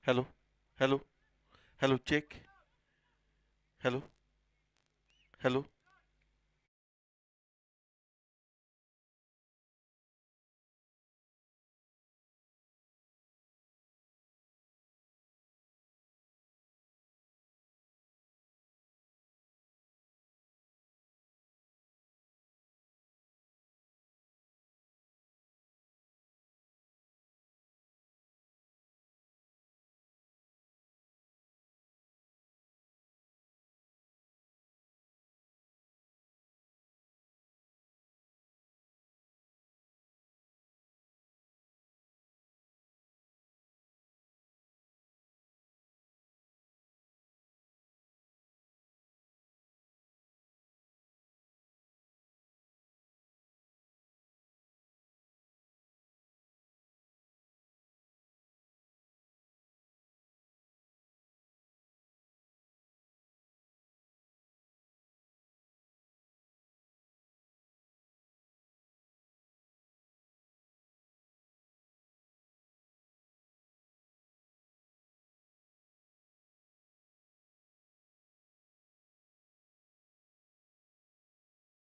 Hello hello hello check hello hello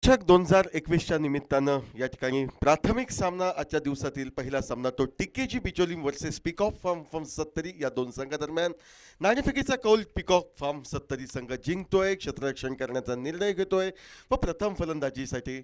चषक 2021च्या निमित्तानं या ठिकाणी प्राथमिक सामना आजच्या दिवसातील पहिला सामना तो टिकेजी बिचोली वर्सेस पिकॉक फार्म सत्तरी या दोन संघादरम्यान नाणेफेकीचा कौल पिकॉक फार्म सत्तरी संघ जिंकतोय, क्षेत्ररक्षण करण्याचा निर्णय घेतोय व प्रथम फलंदाजीसाठी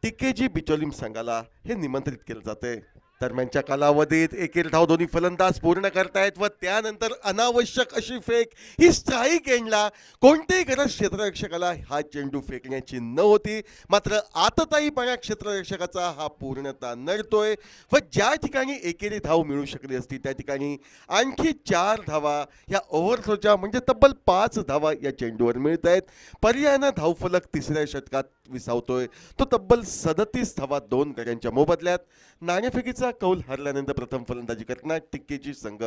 टिकेजी बिचोलीम संघाला हे निमंत्रित केलं जाते. दरम्यानच्या कालावधीत एकेरी धाव दोन्ही फलंदाज पूर्ण करतायत व त्यानंतर अनावश्यक अशी फेक ही स्ट्राईक एंडला कोणतेही गरज क्षेत्ररक्षकाला हा चेंडू फेकण्याची नव्हती. मात्र आतताईपणा क्षेत्ररक्षकाचा हा पूर्णतः नडतोय व ज्या ठिकाणी एकेरी धाव मिळू शकली असती त्या ठिकाणी आणखी 4 धावा या ओव्हरथ्रोच्या म्हणजे तब्बल 5 धावा या चेंडूवर मिळत आहेत. पर्यायानं धावफलक तिसऱ्या षटकात विसावतोय तो तब्बल 37 धावा 2 गड्यांच्या मोबदल्यात. नाणेफेकीचा कौल हरल्यानंतर प्रथम फलंदाजी करणार टिक्केची संघ.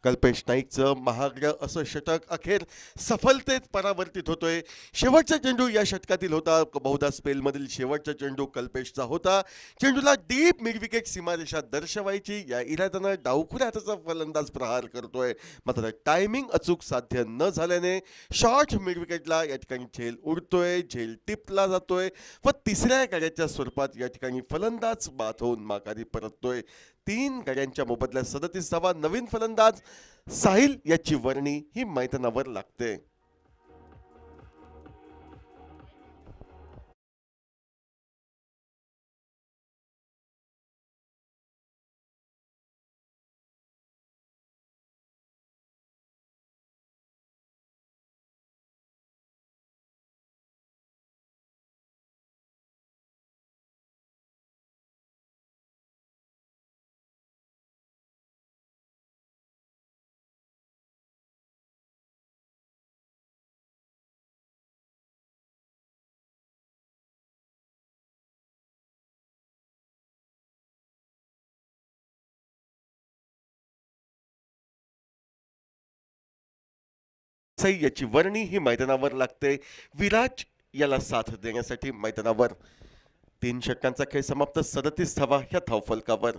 कल्पेश नाईकचं महागडं असं षटक अखेर सफलतेत परावर्तित होतोय. शेवटचा चेंडू या षटकातील होता, बहुधा स्पेलमधील शेवटचा चेंडू कल्पेशचा होता. चेंडूला डीप मिड विकेट सीमारेषा दर्शवायची या इराद्यानं डावखुऱ्या हाताचा फलंदाज प्रहार करतोय. मात्र टायमिंग अचूक साध्य न झाल्याने शॉर्ट मिड विकेटला या ठिकाणी झेल उडतोय, झेल टिपला जातोय व तिसऱ्या गड्याच्या स्वरूपात या ठिकाणी फलंदाज बाद होऊन माघारी परततोय. 3 गड्यांच्या मोबदल्यात 37 धावा. नवीन फलंदाज साहिल याची वर्णी ही मैदानावर लागते. सई याची वर्णी ही मैदानावर लागते. विराज याला साथ देण्यासाठी मैदानावर. 3 षटकांचा खेळ समाप्त. 37 धावा ह्या धावफलकावर.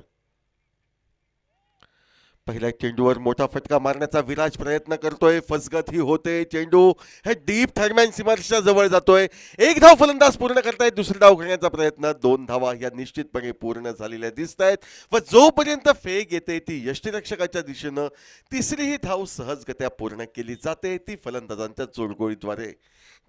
पहिल्या चेंडूवर मोठा फटका मारण्याचा विराज प्रयत्न करतोय. फसगत ही होते. चेंडू हे डीप थर्डमॅन सीमारेषेच्या जवळ जातोय. एक धाव फलंदाज पूर्ण करतायत. दुसरी धाव घेण्याचा प्रयत्न. 2 धावा या निश्चितपणे पूर्ण झालेल्या दिसत आहेत व जोपर्यंत फेक येते ती यष्टीरक्षकाच्या दिशेनं तिसरी ही धाव सहजगत्या पूर्ण केली जाते ती फलंदाजांच्या जोडगोळीद्वारे.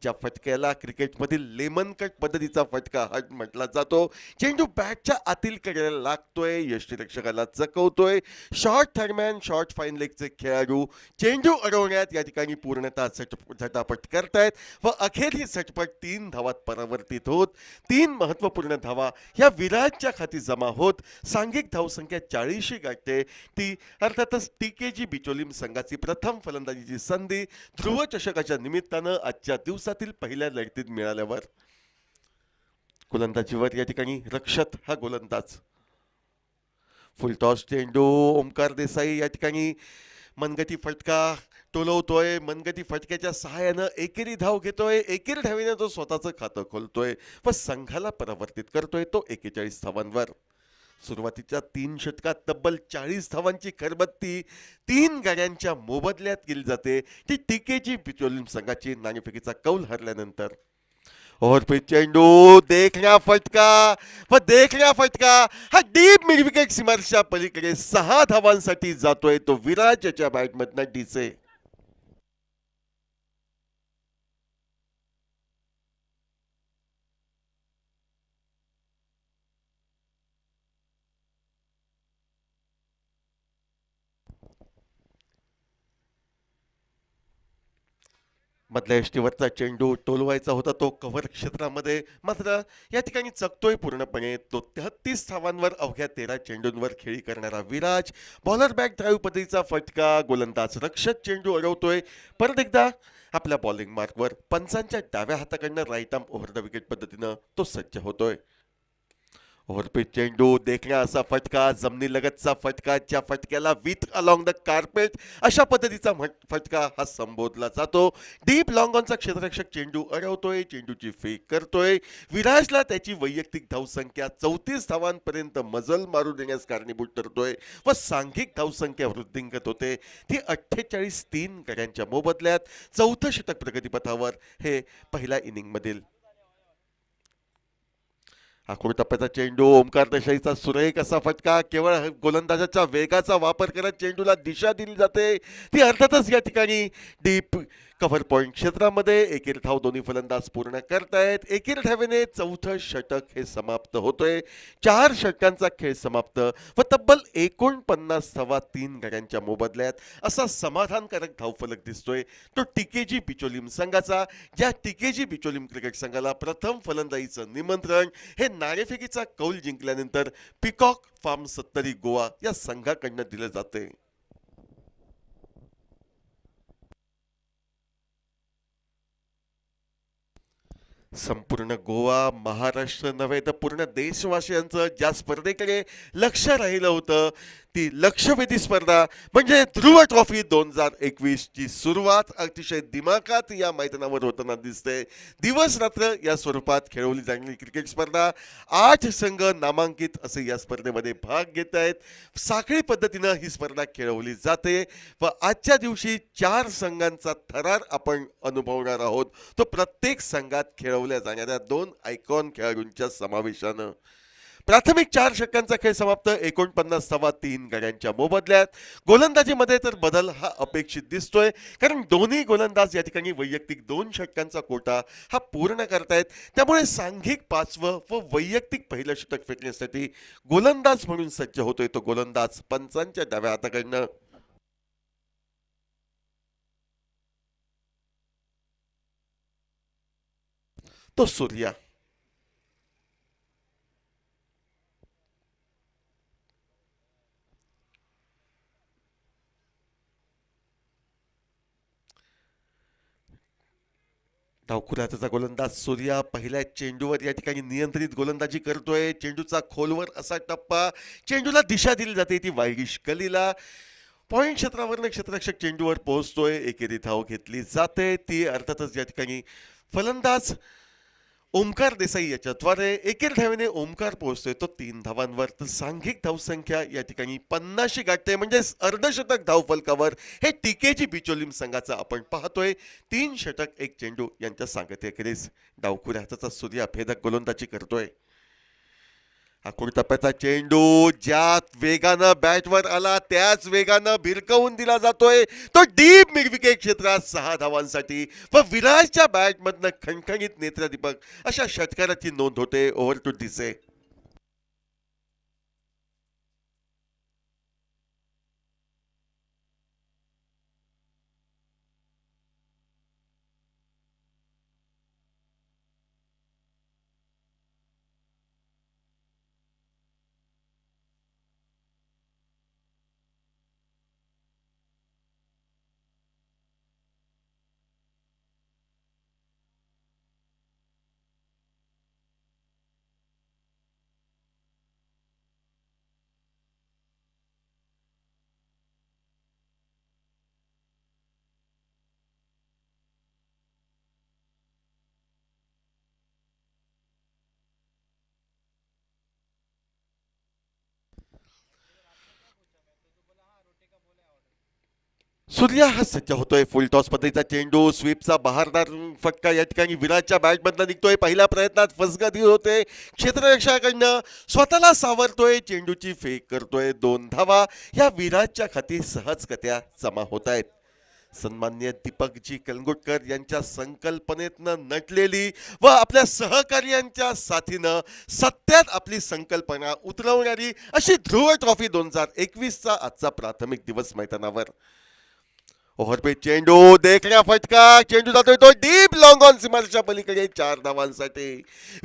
ज्या फटक्याला क्रिकेटमधील लेमन कट पद्धतीचा फटका हा म्हटला जातो. चेंडू बॅटच्या आतील कडेला लागतोय, यष्टीरक्षकाला चकवतोय. शॉर्ट थर्डमॅन शॉर्ट फाईन लेगचे खेळाडू चेंडू अडवण्यात या ठिकाणी पूर्णतः झटापट करतायत व अखेर ही झटपट 3 धावात परावर्तित होत 3 महत्वपूर्ण धावा ह्या विराजच्या खाती जमा होत सांघिक धावसंख्या 40 गाठते. ती अर्थातच टीकेजी बिचोलीम संघाची प्रथम फलंदाजीची संधी ध्रुव चषकाच्या निमित्तानं आजच्या दिवसातील पहिल्या लढतीत मिळाल्यावर. गोलंदाजीवर या ठिकाणी रक्षत हा गोलंदाज. फुलटॉस चेंडू. ओमकार देसाई या ठिकाणी मनगटी फटका टोलवतोय, मनगटी फटक्याच्या सहाय्यानं एकेरी धाव घेतोय, एकेरी धावेनं तो स्वतःचं खातं खोलतोय व संघाला परावर्तित करतोय तो 41 धावांवर. सुरुवातीच्या 3 षटकात तब्बल 40 धावांची खरबत्ती 3 गाड्यांच्या मोबदल्यात केली जाते ती टीकेची पेट्रोलियम संघाची नाणेफेकीचा कौल हरल्यानंतर. और फिर चेंडू देखण्या फटका व देखण्या फटका हा डीप मिड विकेट सीमारेषा पलीकडे 6 धावांसाठी जातोय तो विराज याच्या बॅटमधनं डीसे. मधल्या यष्टीवरचा चेंडू टोलवायचा होता तो कव्हर क्षेत्रामध्ये, मात्र या ठिकाणी चकतोय पूर्णपणे तो. 33 धावांवर अवघ्या 13 चेंडूंवर खेळी करणारा विराज. बॉलर बॅक ड्राईव्ह पद्धतीचा फटका, गोलंदाज रक्षक चेंडू अडवतोय परत एकदा आपल्या बॉलिंग मार्कवर. पंचांच्या डाव्या हाताकडनं right arm over the wicket पद्धतीनं तो सज्ज होतोय. ओव्हरपिच चेंडू देखण्या असा फटका, जमिनीलगतचा फटका, ज्या फटक्याला विथ अलॉंग द कार्पेट अशा पद्धतीचा फटका हा संबोधला जातो. डीप लॉंग ऑनचा क्षेत्ररक्षक चेंडू अडवतोय, चेंडूची फेक करतोय. विराजला त्याची वैयक्तिक धावसंख्या 34 धावांपर्यंत मजल मारू देण्यास कारणीभूत ठरतोय व सांघिक धावसंख्या वृद्धिंगत होते ती 48-3 गड्यांच्या मोबदल्यात. चौथं षटक प्रगतीपथावर हे पहिल्या इनिंगमधील. आखूड टप्प्याचा चेंडू, ओमकार देसाईचा सुरेख असा फटका, केवळ गोलंदाजाच्या वेगाचा वापर करत चेंडूला दिशा दिली जाते ती अर्थातच या ठिकाणी डीप कव्हर पॉइंट क्षेत्रामध्ये. एकेरी धाव दोन्ही फलंदाज पूर्ण करतायत. एकेरी धावेने चौथं षटक हे समाप्त होतोय. 4 षटकांचा खेळ समाप्त व तब्बल 49 धावा 3 गड्यांच्या मोबदल्यात असा समाधानकारक धावफलक दिसतोय तो टीकेजी बिचोलीम संघाचा. ज्या टीकेजी बिचोलीम क्रिकेट संघाला प्रथम फलंदाजीचं निमंत्रण हे नाणेफेकीचा कौल जिंकल्यानंतर पिकॉक फार्म 70 गोवा या संघाकडनं दिलं जाते. संपूर्ण गोवा, महाराष्ट्र नव्हे तर पूर्ण देशवासियांचं ज्या स्पर्धेकडे लक्ष राहिलं होतं ती लक्षवेधी स्पर्धा म्हणजे ध्रुव ट्रॉफी 2021 ची सुरुवात अतिशय दिमाखात या मैदानावर होताना दिसते. दिवस रात्र या स्वरूपात खेळवली जाणारी क्रिकेट स्पर्धा. 8 संघ नामांकित असे या स्पर्धेमध्ये भाग घेत आहेत. साखळी पद्धतीनं ही स्पर्धा खेळवली जाते व आजच्या दिवशी 4 संघांचा थरार आपण अनुभवणार आहोत तो प्रत्येक संघात खेळवल्या जाणाऱ्या 2 आयकॉन खेळाडूंच्या समावेशानं. प्राथमिक 4 षटकांचा खेळ समाप्त 49 धावा 3 गड्यांच्या मोबदल्यात. गोलंदाजीमध्ये तर बदल हा अपेक्षित दिसतोय कारण दोन्ही गोलंदाज या ठिकाणी वैयक्तिक 2 षटकांचा कोटा हा पूर्ण करतायत. त्यामुळे सांघिक 5वं व वैयक्तिक पहिलं षटक फेकण्यासाठी गोलंदाज म्हणून सज्ज होतोय तो गोलंदाज पंचांच्या डाव्या हाताकडनं. तो सूर्या. डावखुराचा गोलंदाज सूर्या पहिल्या चेंडूवर या ठिकाणी नियंत्रित गोलंदाजी करतोय. चेंडूचा खोलवर असा टप्पा, चेंडूला दिशा दिली जाते ती वायडिश गलीला. पॉइंट क्षेत्रावरनं क्षेत्ररक्षक चेंडूवर पोहोचतोय. एकेरी धाव घेतली जाते ती अर्थातच या ठिकाणी फलंदाज ओमकार देसाई याच्याद्वारे. एकेरी धावेने ओमकार पोहोचतोय तो 3 धावांवर. तर सांघिक धावसंख्या या ठिकाणी 50 गाठते म्हणजे अर्धशतक धावफलकावर हे टीकेजी बिचोलीम संघाचा आपण पाहतोय. 3 षटक 1 चेंडू यांच्या सांगतेखेरीज डावखुऱ्या हाताचा सूर्या भेदक गोलंदाजी करतोय. आखूड टप्प्याचा चेंडू ज्या वेगानं बॅटवर आला त्याच वेगानं भिरकवून दिला जातोय तो डीप मिड विकेट क्षेत्रात 6 धावांसाठी व विराजच्या बॅटमधनं खणखणीत नेत्रदीपक अशा षटकाराची नोंद होते. ओव्हर टू दिसे. सूर्या हा सज्ज होतोय फुल टॉस पद्धतीचा चेंडू स्वीपचा बहारदार फटका या ठिकाणी विराटच्या बॅटमधनं निघतोय. पहिल्या प्रयत्नात फसगती होते क्षेत्ररक्षकाकडनं, स्वतःला सावरतोय, चेंडूची फेक करतोय. 2 धावा या विराटच्या खाती सहजगत्या जमा होत आहेत. सन्मान्य दीपकजी कलंगुटकर यांच्या संकल्पनेतनं नटलेली व आपल्या सहकार्यांच्या साथीनं सत्यात आपली संकल्पना उतरवणारी अशी ध्रुव ट्रॉफी 2021चा आजचा प्राथमिक दिवस मैदानावर. ओव्हरपेच चेंडू, देखण्या फटका, चेंडू जातोय तो डीप लॉंग ऑन सीमारेषेच्या पलीकडे 4 धावांसाठी.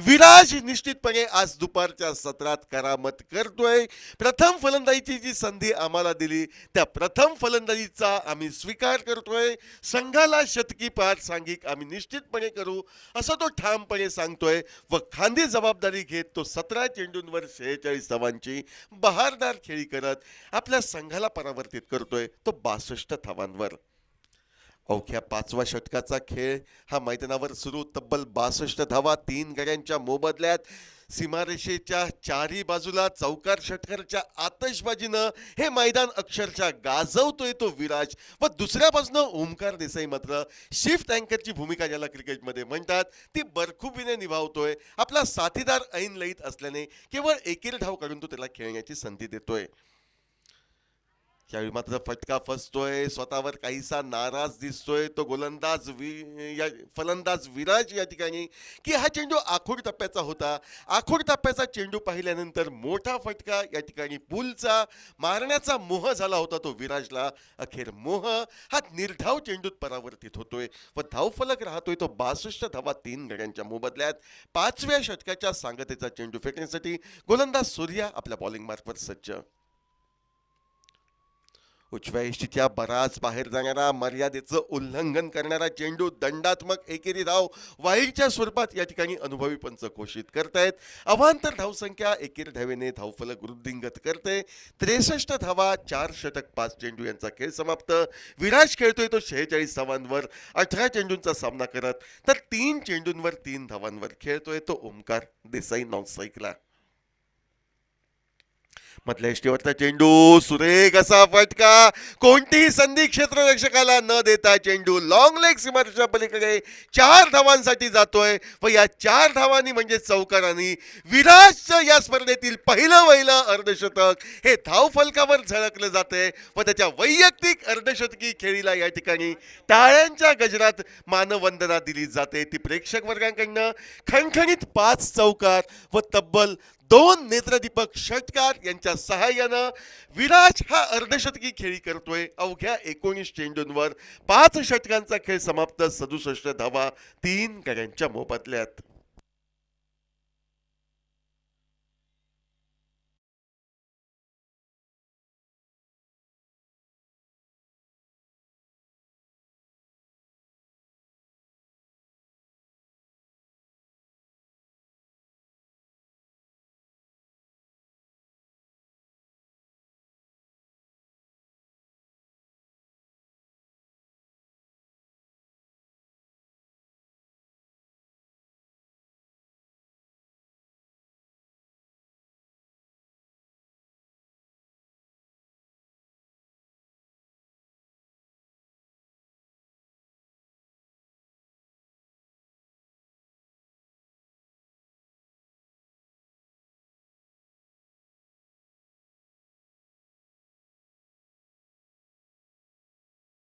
विराज निश्चितपणे आज दुपारच्या सत्रात करामत करतोय. प्रथम फलंदाजीची जी संधी आम्हाला दिली त्या प्रथम फलंदाजीचा आम्ही स्वीकार करतोय. संघाला शतकी पार सांघिक आम्ही निश्चितपणे करू असं तो ठामपणे सांगतोय व खांदी जबाबदारी घेत तो 17 चेंडूंवर 46 धावांची बहारदार खेळी करत आपल्या संघाला परावर्तित करतोय तो 62 धावांवर. अवघ्या 5व्या षटकाचा खेळ हा मैदानावर सुरू. तब्बल 62 धावा 3 गड्यांच्या मोबदल्यात. सीमारेषेच्या चारही बाजूला चौकार षटकाराच्या आतषबाजीनं हे मैदान अक्षरशः गाजवतोय तो विराज व दुसऱ्या बाजूनं ओमकार देसाई मात्र शिफ्ट अँकरची भूमिका ज्याला क्रिकेटमध्ये म्हणतात ती बरखुबीने निभावतोय. आपला साथीदार ऐन लईत असल्याने केवळ एकेरी धाव काढून तो त्याला खेळण्याची संधी देतोय. यावेळी मात्र फटका फसतोय, स्वतःवर काहीसा नाराज दिसतोय तो गोलंदाज फलंदाज विराज या ठिकाणी की हा चेंडू आखूड टप्प्याचा होता. आखूड टप्प्याचा चेंडू पाहिल्यानंतर मोठा फटका या ठिकाणी पुलचा मारण्याचा मोह झाला होता तो विराजला. अखेर मोह हा निर्धाव चेंडूत परावर्तित होतोय व धावफलक राहतोय तो 62 धावा 3 गड्यांच्या मोबदल्यात. 5व्या षटकाच्या सांगतेचा चेंडू फेकण्यासाठी गोलंदाज सूर्या आपल्या बॉलिंग मार्फत सज्ज. उजव्या यष्टीच्या बराच बाहेर जाणारा, मर्यादेचं उल्लंघन करणारा चेंडू दंडात्मक एकेरी धाव वाईडच्या स्वरूपात या ठिकाणी अनुभवी पंच घोषित करतायत. अवांतर धावसंख्या एकेरी धावेने धावफलक वृद्धिंगत करते. 63 धावा 4 षटक 5 चेंडू यांचा खेळ समाप्त. विराज खेळतोय तो 46 धावांवर 18 चेंडूंचा सामना करत तर 3 चेंडूंवर 3 धावांवर खेळतोय तो ओमकार देसाई नॉनस्ट्राईकला. मधल्या यष्टीवरचा चेंडू, सुरेख असा फटका, कोणतीही संधी क्षेत्ररक्षकाला न देता चेंडू लॉंग लेग सीमारेषेच्या पलीकडे 4 धावांसाठी जातोय व या 4 धावांनी म्हणजे चौकारांनी विराजचं या स्पर्धेतील पहिलं अर्धशतक हे धावफलकावर झळकलं जाते व त्याच्या वैयक्तिक अर्धशतकी खेळीला या ठिकाणी टाळ्यांच्या गजरात मानवंदना दिली जाते. ती प्रेक्षक वर्गांकडनं खणखणीत 5 चौकार व तब्बल 2 नेत्रदीपक षटकार यांच्या सहाय्यानं विराज हा अर्धशतकी खेळी करतोय. अवघ्या 19 चेंडूंवर 5 षटकांचा खेळ समाप्त. 67 धावा 3 गड्यांच्या मोबदल्यात.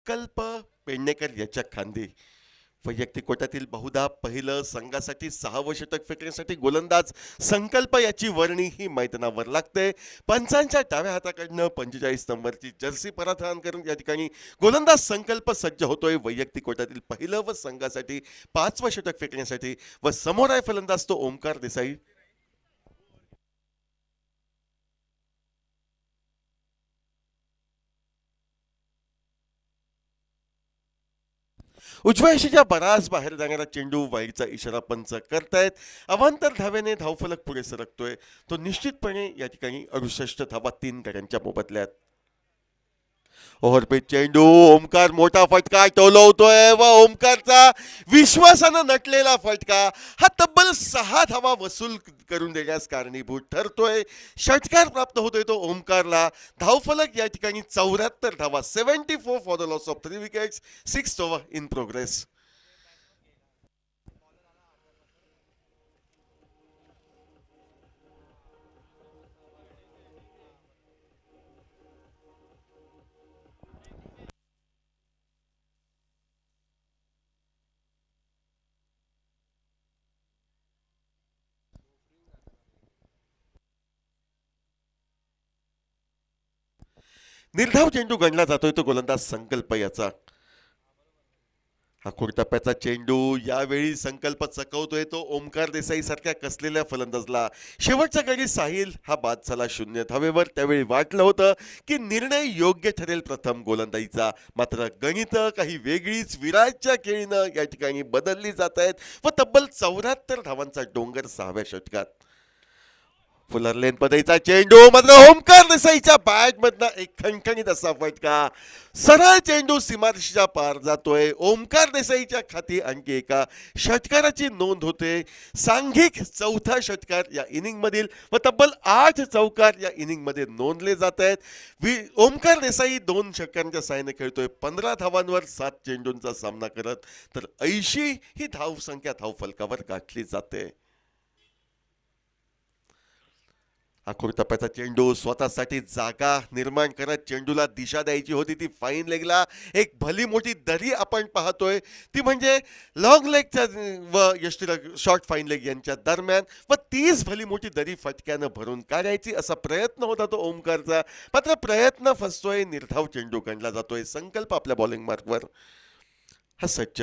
कल्प पेडणेकर याच्या खांदी वैयक्तिक कोट्यातील बहुधा पहिलं संघासाठी 6वं षटक फेकण्यासाठी गोलंदाज संकल्प याची वर्णी ही मैदानावर लागते. पंचांच्या डाव्या हाताकडनं 45 नंबरची जर्सी परिधान करून या ठिकाणी गोलंदाज संकल्प सज्ज होतोय वैयक्तिक कोट्यातील पहिलं व संघासाठी 5वं षटक फेकण्यासाठी व समोर आहे फलंदाज तो ओमकार देसाई. उजव्या यष्टीच्या बराच बाहेर जाणारा चेंडू वाईडचा इशारा पंच करतायत. अवांतर धावेने धावफलक पुढे सरकतोय तो निश्चितपणे या ठिकाणी 68 धावा 3 गड्यांच्या मोबदल्यात. ओव्हरपिच चेंडू, ओमकार मोठा फटका टोलवतोय व ओमकारचा विश्वासानं नटलेला फटका हा तब्बल 6 धावा वसूल करून देण्यास कारणीभूत ठरतोय. षटकार प्राप्त होतोय तो ओमकारला. धावफलक या ठिकाणी 74 धावा, 74 for the loss of 3 wickets, 6 over in progress. निर्धाव चेंडू गणला जातोय तो गोलंदाज संकल्प याचा. हा टप्प्याचा चेंडू यावेळी संकल्प चकवतोय तो ओमकार देसाई सारख्या कसलेल्या फलंदाजला. शेवटच्या गडी साहिल हा बाद झाला 0 धावेवर. त्यावेळी वाटलं होतं की निर्णय योग्य ठरेल प्रथम गोलंदाजीचा, मात्र गणित काही वेगळीच विराटच्या खेळीनं या ठिकाणी बदलली जात आहेत व तब्बल 74 धावांचा डोंगर 6व्या षटकात. फुलर लेन पदाईचा चेंडू मात्र ओमकार देसाईच्या बॅट मधनं एक खणखणीत असा फटका. सरळ चेंडू सीमारेषेच्या पार जातोय. ओमकार देसाईच्या खाती आणखी एका षटकाराची नोंद होते. सांघिक 4था षटकार या इनिंग मधील व तब्बल 8 चौकार या इनिंग मध्ये नोंदले जात आहेत. ओमकार देसाई 2 षटकांच्या साहाय्याने खेळतोय 15 धावांवर 7 चेंडूंचा सामना करत, तर 80 ही धावसंख्या धावफलकावर गाठली जाते. आखूड टप्प्याचा चेंडू स्वतःसाठी जागा निर्माण करत चेंडूला दिशा द्यायची होती ती फाईन लेगला. एक भली मोठी दरी आपण पाहतोय ती म्हणजे लॉंग लेगच्या व यष्टीलक शॉर्ट फाईन लेग यांच्या दरम्यान, व तीच भली मोठी दरी फटक्यानं भरून काढायची असा प्रयत्न होता तो ओमकारचा. मात्र प्रयत्न फसतोय. निर्धाव चेंडू गणला जातोय. संकल्प आपल्या बॉलिंग मार्कवर. हा सज्ज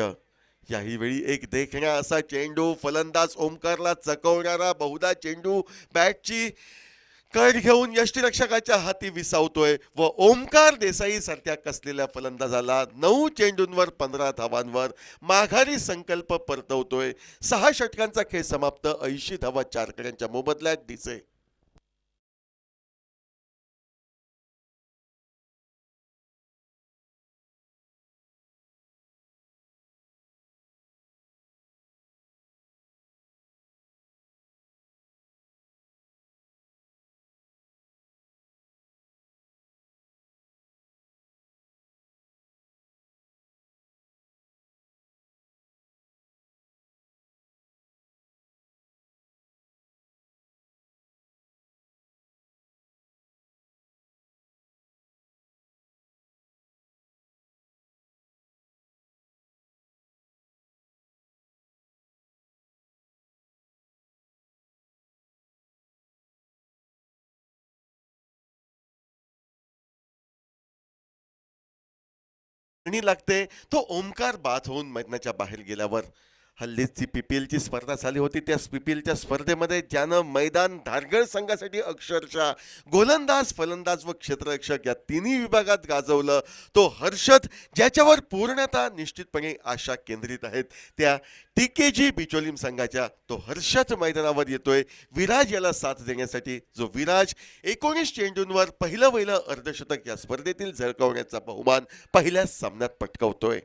याही वेळी एक देखण्या असा चेंडू फलंदाज ओमकारला चकवणारा. बहुधा चेंडू बॅटची कड घेऊन यष्टीरक्षकाच्या हाती विसावतोय व ओमकार देसाई सारख्या कसलेल्या फलंदाजाला 9 चेंडूंवर 15 धावांवर माघारी संकल्प परतवतोय. 6 षटकांचा खेळ समाप्त. 80 धावा 4 कड्यांच्या मोबदल्यात दिसे. आणि लागते तो ओमकार बाद होऊन मैदानाच्या बाहेर गेल्यावर. हल्लीच जी पीपीएलची स्पर्धा झाली होती त्या पीपीएलच्या स्पर्धेमध्ये ज्यानं मैदान धारगळ संघासाठी अक्षरशः गोलंदाज, फलंदाज व क्षेत्ररक्षक या तिन्ही विभागात गाजवलं तो हर्षद, ज्याच्यावर पूर्णतः निश्चितपणे आशा केंद्रित आहेत त्या टीकेजी बिचोलीम संघाच्या, तो हर्षद मैदानावर येतोय विराज याला साथ देण्यासाठी. जो विराज 19 चेंडूंवर पहिलं अर्धशतक या स्पर्धेतील झळकावण्याचा बहुमान पहिल्याच सामन्यात पटकावतोय.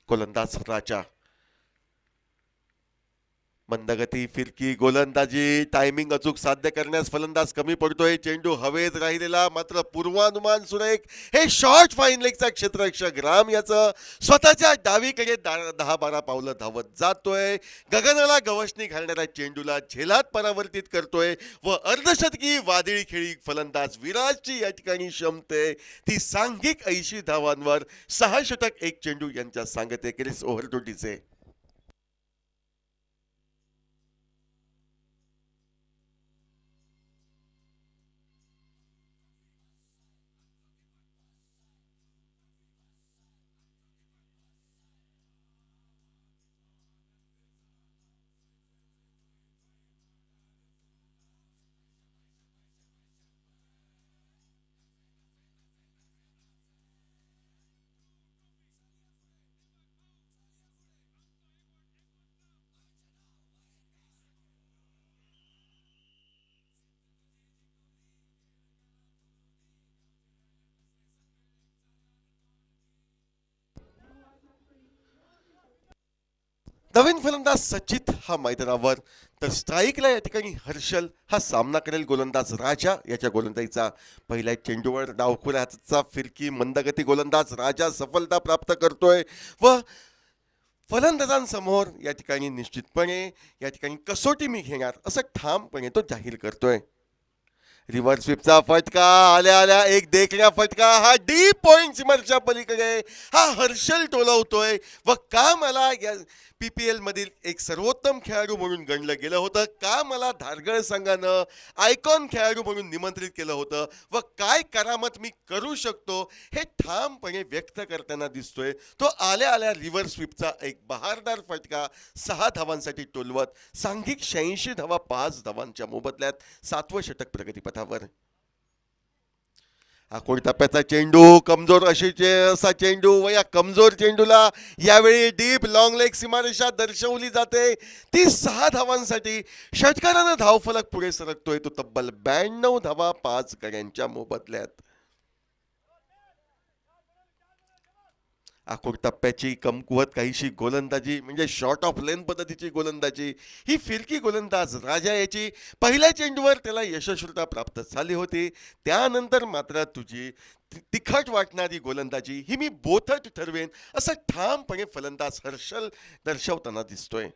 गोलंदाज राजा. मंदगती फिरकी गोलंदाजी. टायमिंग अचूक साध्य करण्यास फलंदाज कमी पडतोय. चेंडू हवेत राहिलेला मात्र पूर्वानुमान सुरेख. हे शॉर्ट फाईन लेगचा क्षेत्ररक्षक राम याचं स्वतःच्या डावीकडे 10-12 पावलं धावत जातोय. गगनाला गवसणी घालणाऱ्या चेंडूला झेलात परावर्तित करतोय व अर्धशतकी वादळी खेळी फलंदाज विराजची या ठिकाणी क्षमते ती सांघिक 80 धावांवर 6 षटक 1 चेंडू यांच्या सांगते. क्रिस ओव्हरटोटीचे. नवीन फलंदाज सचित हा मैदानावर, तर स्ट्राईकला या ठिकाणी हर्षल हा सामना करेल गोलंदाज राजा याच्या गोलंदाजीचा. पहिल्या चेंडूवर डावखुऱ्या हाताचा फिरकी मंदगती गोलंदाज राजा सफलता प्राप्त करतोय व फलंदाजांसमोर या ठिकाणी निश्चितपणे या ठिकाणी कसोटी मी घेणार असं ठामपणे तो जाहीर करतोय. रिव्हर्स स्वीपचा फटका आल्या आल्या एक देखण्या फटका, हा डीप पॉइंट सीमरच्या पलीकडे हा हर्षल टोलवतोय व का मला या PPL मधील एक सर्वोत्तम खेळाडू म्हणून गणलं गेलं होतं, का मला धारगळ संघानं आयकॉन खेळाडू म्हणून निमंत्रित केलं होतं व काय करामत मी करू शकतो हे ठामपणे व्यक्त करताना दिसतोय. तो आल्या आल्या रिव्हर्स स्वीपचा एक बहारदार फटका 6 धावांसाठी टोलवत सांघिक 86 धावा 5 धावांच्या मोबदल्यात 7वं षटक प्रगतीपथावर. आखोड टप्प्याचा चेंडू कमजोर असा चेंडू व या कमजोर चेंडूला यावेळी डीप लॉंग लेग सीमारेषा दर्शवली जाते. ती 6 धावांसाठी षटकारानं धावफलक पुढे सरकतोय तो तब्बल 92 धावा 5 गड्यांच्या मोबदल्यात. आखोड टप्प्याची कमकुवत काहीशी गोलंदाजी म्हणजे शॉर्ट ऑफ लेन पद्धतीची गोलंदाजी. ही फिरकी गोलंदाज राजा याची पहिल्या चेंडूवर त्याला यशस्वीता प्राप्त झाली होती. त्यानंतर मात्र तुझी तिखट वाटणारी गोलंदाजी ही मी बोथट ठरवेन असं ठामपणे फलंदाज हर्षल दर्शवताना दिसतोय.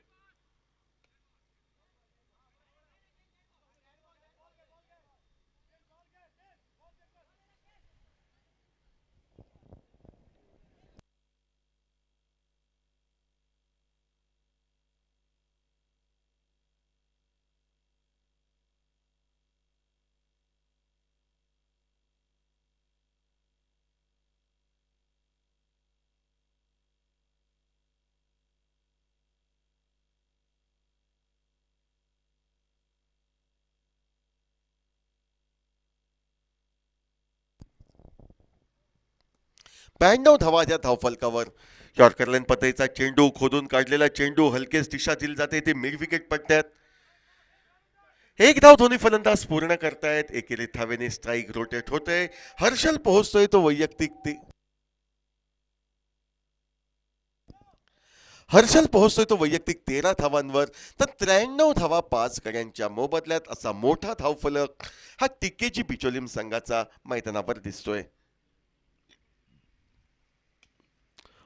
ब्याण्णव धावा या धावफलकावर. यॉर्करलॅन पद्धतीचा चेंडू खोदून काढलेला चेंडू हलकेच दिशा दिली जाते ते मिड विकेट पडतात. एक धाव दोन्ही फलंदाज पूर्ण करतायत. एकेरी धावेने स्ट्राईक रोटेट होते. हर्षल पोहोचतोय तो वैयक्तिक हर्षल पोहोचतोय तो वैयक्तिक 13 धावांवर, तर 93 धावा 5 गड्यांच्या मोबदल्यात असा मोठा धावफलक हा टिकेजी बिचोलीम संघाचा मैदानावर दिसतोय.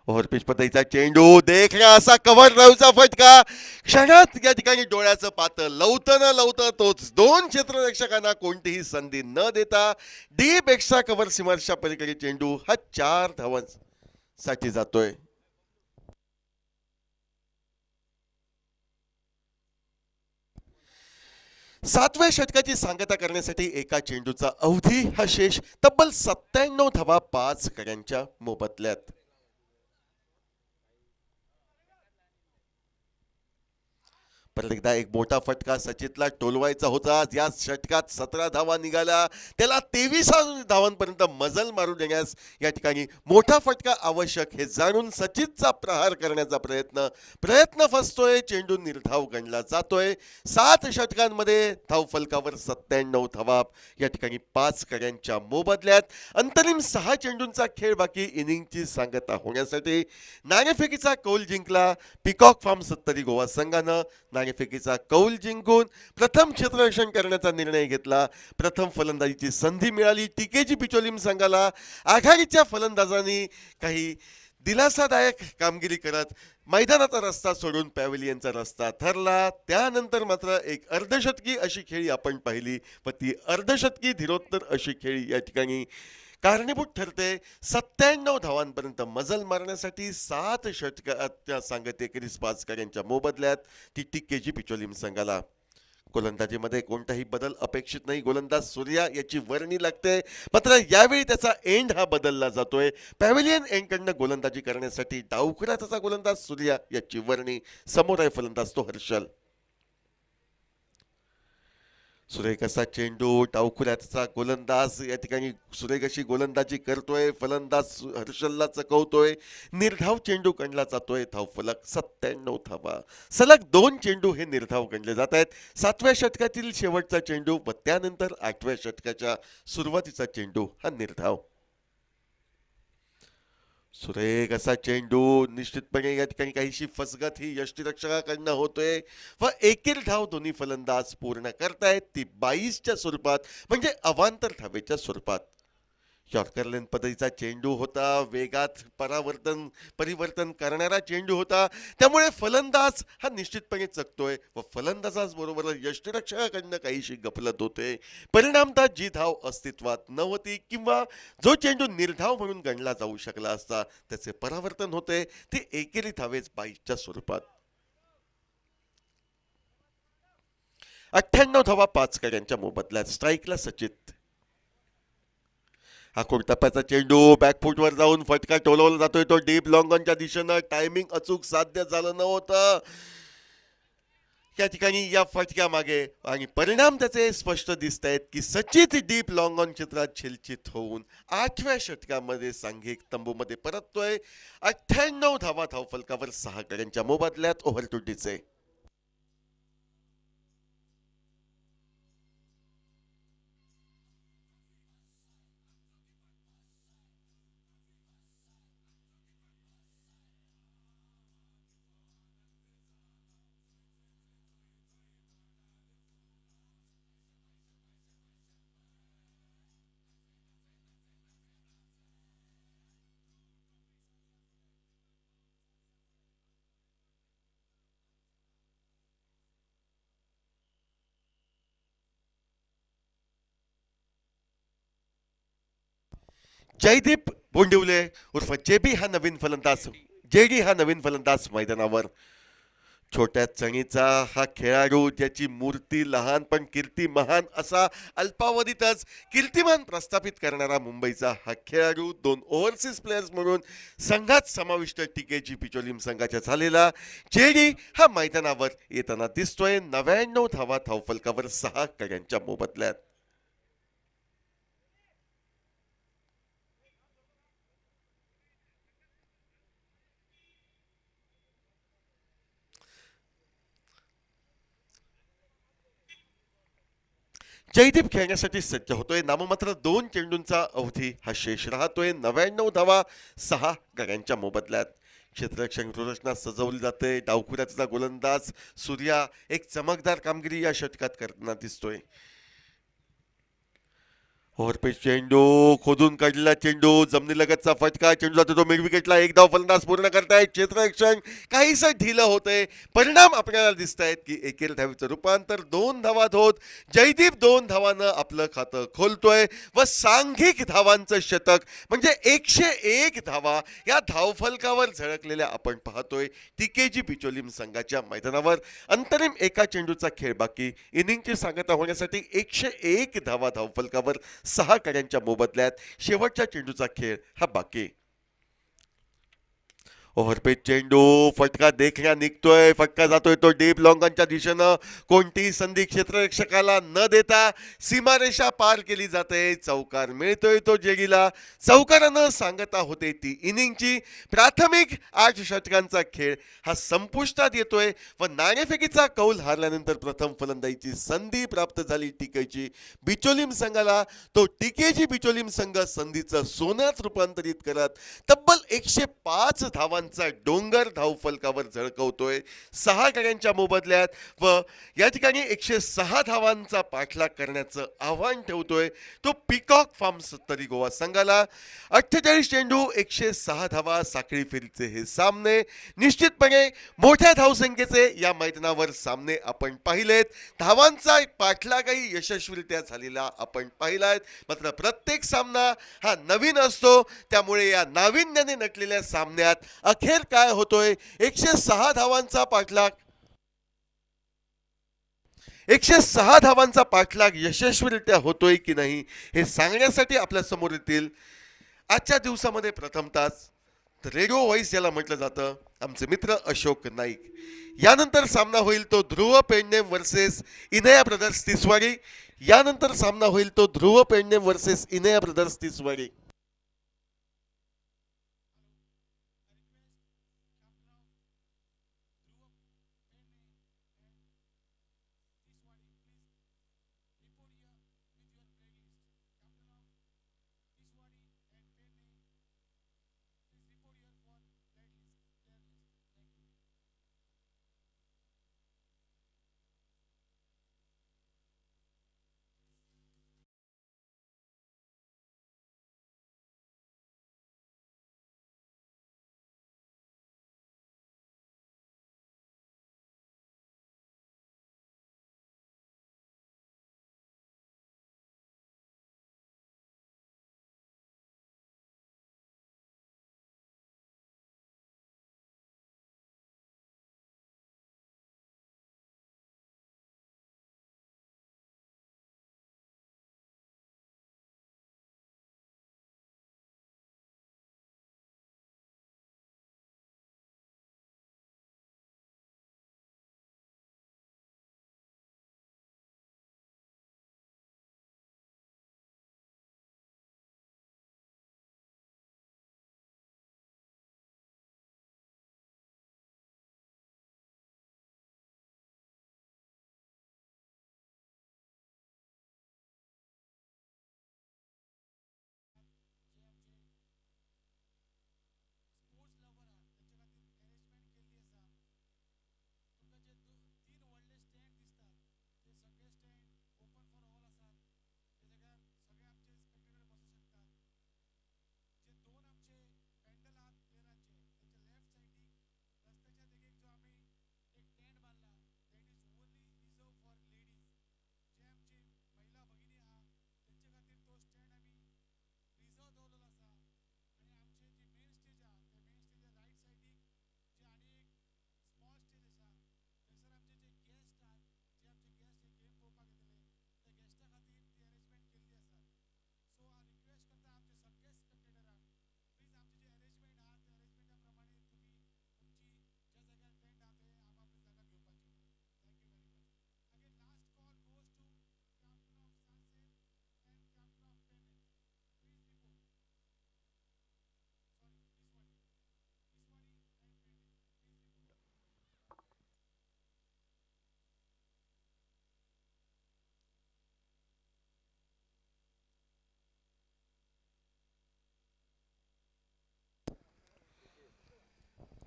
ओव्हरपिच पद्धतीचा चेंडू देखण्या असा कव्हर ड्राईव्हचा फटका क्षणात या ठिकाणी डोळ्याचं पातं लवतं न लवतं तोच 2 क्षेत्ररक्षकांना कोणतीही संधी न देता डीप एक्स्ट्रा कव्हर सीमारेषा पलीकडे चेंडू हा 4 धावांसाठी जातोय. सातव्या षटकाची सांगता करण्यासाठी एका चेंडूचा अवधी हा शेष तब्बल 97 धावा 5 गड्यांच्या मोबदल्यात. परत एकदा एक मोठा फटका सचितला टोलवायचा होता. या षटकात 17 धावा निघाल्या, त्याला 23 धावांपर्यंत मजल मारू देण्यास या ठिकाणी मोठा फटका आवश्यक हे जाणून सचितचा प्रहार करण्याचा प्रयत्न फसतोय. चेंडू निर्धाव गणला जातोय. 7 षटकांमध्ये धावफलकावर 97 धावा या ठिकाणी 5 गड्यांच्या मोबदल्यात. अंतरिम 6 चेंडूंचा खेळ बाकी. इनिंगची सांगता होण्यासाठी नाणेफेकीचा कौल जिंकला पिकॉक फार्म 70 गोवा संघानं. नाणेफेकीचा कौल जिंकून प्रथम क्षेत्ररक्षण करण्याचा निर्णय घेतला. प्रथम फलंदाजीची संधी मिळाली टिकेजी बिचोलीम संघाला. आघाडीच्या फलंदाजांनी काही दिलासादायक कामगिरी करत मैदानाचा रस्ता सोडून पॅव्हिलियनचा रस्ता ठरला. त्यानंतर मात्र एक अर्धशतकी अशी खेळी आपण पाहिली व ती अर्धशतकी धीरोत्तर अशी खेळी या ठिकाणी कारणीभूत ठरते 97 धावांपर्यंत मजल मारण्यासाठी. 7 षटकाच्या सांगत एकेरीस 5 गड्यांच्या मोबदल्यात ती टिकेजी बिचोलीम संघाला. गोलंदाजीमध्ये कोणताही बदल अपेक्षित नाही. गोलंदाज सूर्या याची वर्णी लागते, मात्र यावेळी त्याचा एंड हा बदलला जातोय. पॅव्हिलियन एंडकडनं गोलंदाजी करण्यासाठी डावखुरा त्याचा गोलंदाज सूर्या याची वर्णी. समोर आहे फलंदाज तो हर्षल. सुरेख असा चेंडू डावखुऱ्याचा गोलंदाज या ठिकाणी सुरेख अशी गोलंदाजी करतोय. फलंदाज हर्षलला चकवतोय. निर्धाव चेंडू गणला जातोय. धावफलक 97 धावा. सलग 2 चेंडू हे निर्धाव गणले जात आहेत. 7व्या षटकातील शेवटचा चेंडू व त्यानंतर 8व्या षटकाच्या सुरुवातीचा चेंडू हा निर्धाव. सुरेख असा चेंडू निश्चितपणे या ठिकाणी काहीशी फसगत ही यष्टीरक्षकाकडनं होतोय व एकेरी धाव दोन्ही फलंदाज पूर्ण करतायत ती 22च्या स्वरूपात म्हणजे अवांतर धावेच्या स्वरूपात. यॉर्कर लेन पद्धतीचा चेंडू होता, वेगात परिवर्तन करणारा चेंडू होता, त्यामुळे फलंदाज हा निश्चितपणे चकतोय व फलंदाजाबरोबर यष्टीरक्षकाकडनं काहीशी गफलत होते. परिणामतः जी धाव अस्तित्वात नव्हती किंवा जो चेंडू निर्धाव म्हणून गणला जाऊ शकला असता त्याचे परावर्तन होते ती एकेरी धावेच 22च्या स्वरूपात. 98 धावा 5 गड्यांच्या मोबदल्यात. स्ट्राईकला सचित. हा टप्प्याचा चेंडू बॅकफूटवर जाऊन फटका टोलवला जातोय तो डीप लॉंगॉनच्या दिशेनं. टायमिंग अचूक साध्य झालं नव्हतं या ठिकाणी या फटक्या मागे आणि परिणाम त्याचे स्पष्ट दिसत आहेत की सचित डीप लॉंग ऑन चित्रात छिलचित होऊन 8व्या षटकामध्ये सांघिक तंबूमध्ये परततोय. 98 धावा धावफलकावर 6 गड्यांच्या मोबदल्यात ओव्हर टुटीचे. जयदीप बोंडिवले उर्फ जेबी हा नवीन फलंदाज जेडी हा नवीन फलंदाज मैदानावर. छोट्या चणीचा हा खेळाडू ज्याची मूर्ती लहान पण कीर्ती महान असा अल्पावधीतच कीर्तिमान प्रस्थापित करणारा मुंबईचा हा खेळाडू 2 ओव्हरसीज प्लेयर्स म्हणून संघात समाविष्ट टीकेजी पिचोलीम संघाच्या झालेला जेडी हा मैदानावर येताना दिसतोय. 99 धावा धावफलकावर 6 गड्यांच्या मोबदल्यात. जयदीप खेळण्यासाठी सज्ज होतोय. नाममात्र 2 चेंडूंचा अवधी हा शेष राहतोय. 99 धावा 6 गड्यांच्या मोबदल्यात. क्षेत्ररक्षण रचना सजवली जाते. डावखुऱ्याचा गोलंदाज सूर्या एक चमकदार कामगिरी या षटकात करताना दिसतोय. ओव्हरपिच चेंडू खोदून काढलेला चेंडू जमिनीलगतचा फटका. चेंडू जातो तो मिड विकेटला. एक धाव फलंदाज पूर्ण करतायत. क्षेत्ररक्षण काहीसं ढिलं होतंय. परिणाम आपल्याला दिसत आहेत की एकेरी धावेचं रूपांतर 2 धावात होत जयदीप 2 धावानं आपलं खातं खोलतोय व सांघिक धावांचं शतक म्हणजे 101 धावा या धावफलकावर झळकलेल्या आपण पाहतोय टीकेजी बिचोलीम संघाच्या मैदानावर. अंतरिम एका चेंडूचा खेळ बाकी. इनिंगची सांगता होण्यासाठी 101 धावा धावफलकावर 6 गड्यांच्या मोबदल्यात. शेवटच्या चेंडूचा खेळ हा बाकी. ओव्हरपेच चेंडू फटका देखण्या निघतोय. फटका जातोय तो डीप लॉंगॉनच्या दिशेनं. कोणतीही संधी क्षेत्ररक्षकाला न देता सीमारेषा पार केली जाते. चौकार मिळतोय तो जेडीला. चौकारानं सांगता होते ती इनिंगची. प्राथमिक 8 षटकांचा खेळ हा संपुष्टात येतोय व नाणेफेकीचा कौल हारल्यानंतर प्रथम फलंदाजीची संधी प्राप्त झाली टीकेची बिचोलीम संघाला. तो टीकेजी बिचोलीम संघ संधीचं सोन्यात रूपांतरित करत तब्बल 105 धावांचा डोंगर धावफलकावर झळकवतोय 6 गड्यांच्या मोबदल्यात व या ठिकाणी 106 धावांचा पाठलाग करण्याचं आव्हान ठेवतोय तो पिकॉक फार्म 70 गोवा संघाला. 48 चेंडू 106 धावा साखळी फेरीचे हे सामने निश्चितपणे मोठ्या धावसंख्येचे या मैदानावर सामने आपण पाहिलेत. धावांचा पाठलागही यशस्वीरित्या झालेला आपण पाहिलाय. मात्र प्रत्येक सामना हा नवीन असतो त्यामुळे या नाविन्याने नटलेल्या सामन्यात अखेर काय होतोय 106 धावांचा पाठलाग 106 धावांचा पाठलाग यशस्वीरित्या होतोय की नाही हे सांगण्यासाठी आपल्या समोर येतील आजच्या दिवसामध्ये प्रथमताच रेडिओ व्हॉइस ज्याला म्हटलं जातं आमचे मित्र अशोक नाईक. यानंतर सामना होईल तो ध्रुव पेडणेम वर्सेस इनया ब्रदर्स तिसवाडी. यानंतर सामना होईल तो Dhruv Pednem versus Inaya brothers Tiswadi.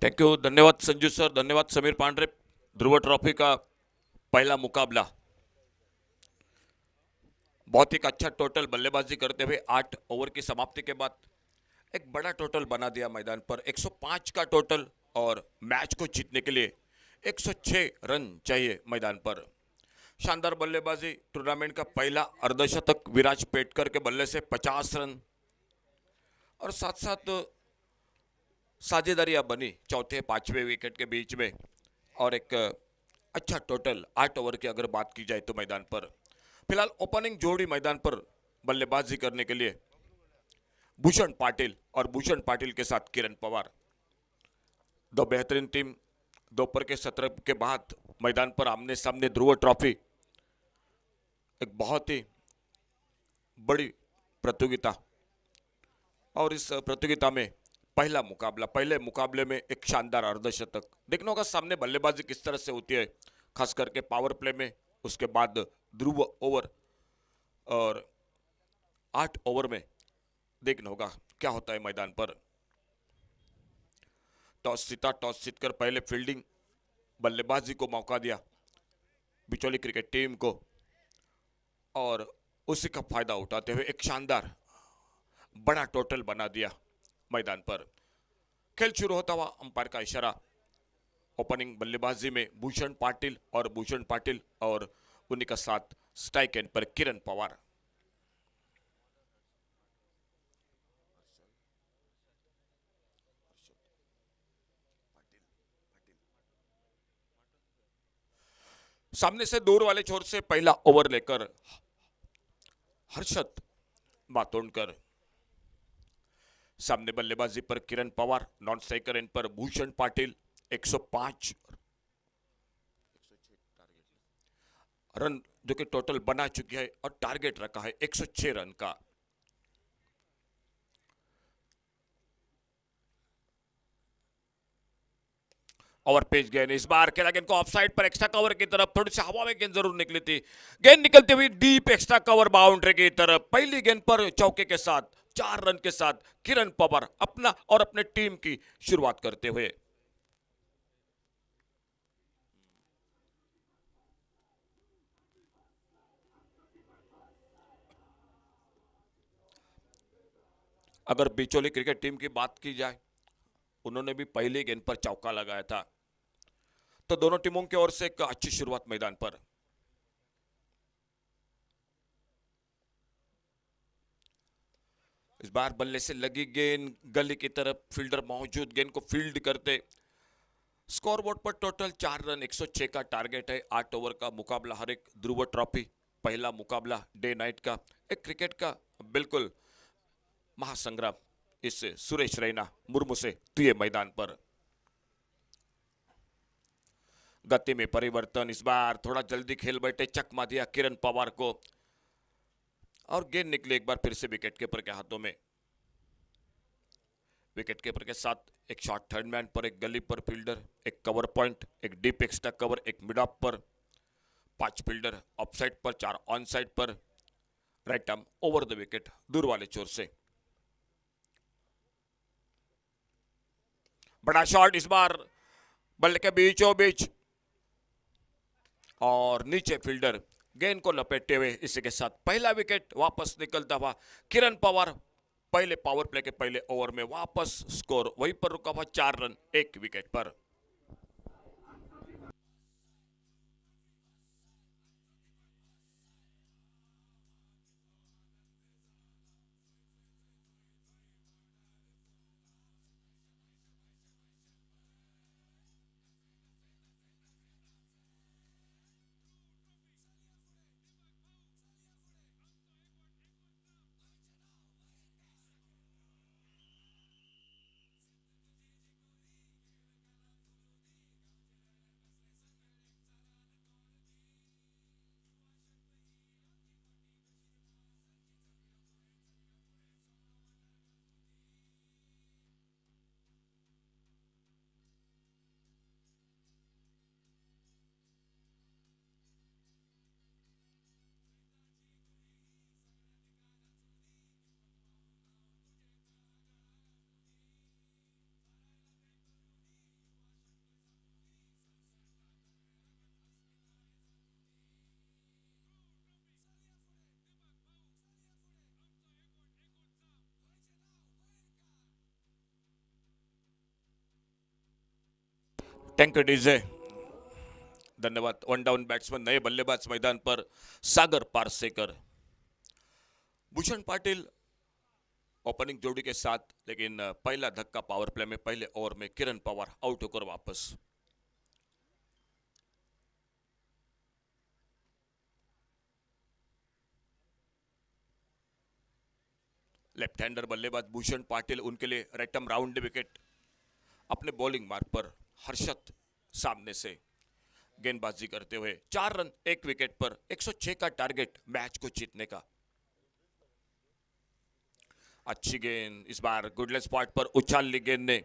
Thank you, धन्यवाद संजू सर, धन्यवाद समीर पांडरे। ध्रुव ट्रॉफी का पहला मुकाबला बहुत ही अच्छा टोटल बल्लेबाजी करते हुए 8 ओवर की समाप्ति के बाद एक बड़ा टोटल बना दिया मैदान पर 105 का टोटल। और मैच को जीतने के लिए 106 रन चाहिए मैदान पर। शानदार बल्लेबाजी, टूर्नामेंट का पहला अर्धशतक विराज पेटकर के बल्ले से 50 रन और साथ साथ साझेदारियां बनी चौथे पांचवें विकेट के बीच में। और एक अच्छा टोटल 8 ओवर की अगर बात की जाए तो मैदान पर फिलहाल ओपनिंग जोड़ी मैदान पर बल्लेबाजी करने के लिए भूषण पाटिल और भूषण पाटिल के साथ किरण पवार, दो बेहतरीन टीम। दोपहर के सत्र के बाद मैदान पर आमने सामने ध्रुव ट्रॉफी एक बहुत ही बड़ी प्रतियोगिता। और इस प्रतियोगिता में पहले मुकाबले में एक शानदार अर्धशतक देखने होगा सामने। बल्लेबाजी किस तरह से होती है, खास करके पावर प्ले में। उसके बाद ध्रुव ओवर और 8 ओवर में देखना होगा क्या होता है मैदान पर। टॉस जीतकर पहले फील्डिंग बल्लेबाजी को मौका दिया बिचौली क्रिकेट टीम को और उसी का फायदा उठाते हुए एक शानदार बड़ा टोटल बना दिया मैदान पर। खेल शुरू होता हुआ अंपायर का इशारा। ओपनिंग बल्लेबाजी में भूषण पाटिल और उन्हीं का साथ स्ट्राइक एंड पर किरण पवार। सामने से दूर वाले छोर से पहला ओवर लेकर हर्षद मातोंडकर। सामने बल्लेबाजी पर किरण पवार, नॉन स्ट्राइकर एंड पर भूषण पाटिल। 105 रन जो कि टोटल बना चुकी है और टारगेट रखा है 106 रन का। ओवर पेज गेंद इस बार खेला गेंद को ऑफसाइड पर एक्स्ट्रा कवर की तरफ, थोड़ी सी हवा में गेंद जरूर निकली थी। गेंद निकलती हुई डीप एक्स्ट्रा कवर बाउंड्री की तरफ। पहली गेंद पर चौके के साथ 4 रन के साथ किरण पवार अपना और अपने टीम की शुरुआत करते हुए। अगर बिचौली क्रिकेट टीम की बात की जाए, उन्होंने भी पहली गेंद पर चौका लगाया था। तो दोनों टीमों की ओर से एक अच्छी शुरुआत मैदान पर। इस बार बल्ले से लगी गेंद गली की तरफ, फील्डर मौजूद, गेंद को फील्ड करते। स्कोरबोर्ड पर टोटल 4 रन, 106 का टारगेट है। 8 ओवर का मुकाबला, हर एक ध्रुव ट्रॉफी पहला मुकाबला डे नाइट का, एक क्रिकेट का बिल्कुल महासंग्राम इस सुरेश रैना मुर्मू से तुए मैदान पर। गति में परिवर्तन, इस बार थोड़ा जल्दी खेल बैठे, चकमा दिया किरण पवार को और गेंद निकले एक बार फिर से विकेट कीपर के हाथों में। विकेट कीपर के साथ एक शॉर्ट थर्ड मैन पर, एक गली पर फील्डर, एक कवर पॉइंट, एक डीप एक्स्ट्रा कवर, एक मिड ऑफ पर, 5 फील्डर ऑफ साइड पर, 4 ऑन साइड पर, right arm over the wicket दूर वाले छोर से। बड़ा शॉट इस बार बल्ले के बीचों बीच और नीचे फील्डर गेंद को लपेटते हुए। इसी के साथ पहला विकेट वापस निकलता हुआ किरण पवार पहले पावर प्ले के पहले ओवर में वापस स्कोर वहीं पर रुका हुआ, 4 रन 1 विकेट पर। थैंक यू डीजे, धन्यवाद। वन डाउन बैट्समैन नए बल्लेबाज मैदान पर सागर पारसेकर। भूषण पाटिल ओपनिंग जोड़ी के साथ, लेकिन पहला धक्का पावर प्ले में पहले ओवर में किरण पवार आउट होकर वापस। लेफ्ट हैंडर बल्लेबाज भूषण पाटिल, उनके लिए रेटम राउंड विकेट। अपने बॉलिंग मार्ग पर हर्षद सामने से गेंदबाजी करते हुए 4 रन 1 विकेट पर 106 का टारगेट मैच को जीतने का। अच्छी गेंद, इस बार गुडलेस स्पॉट पर उछाल ली गेंद ने,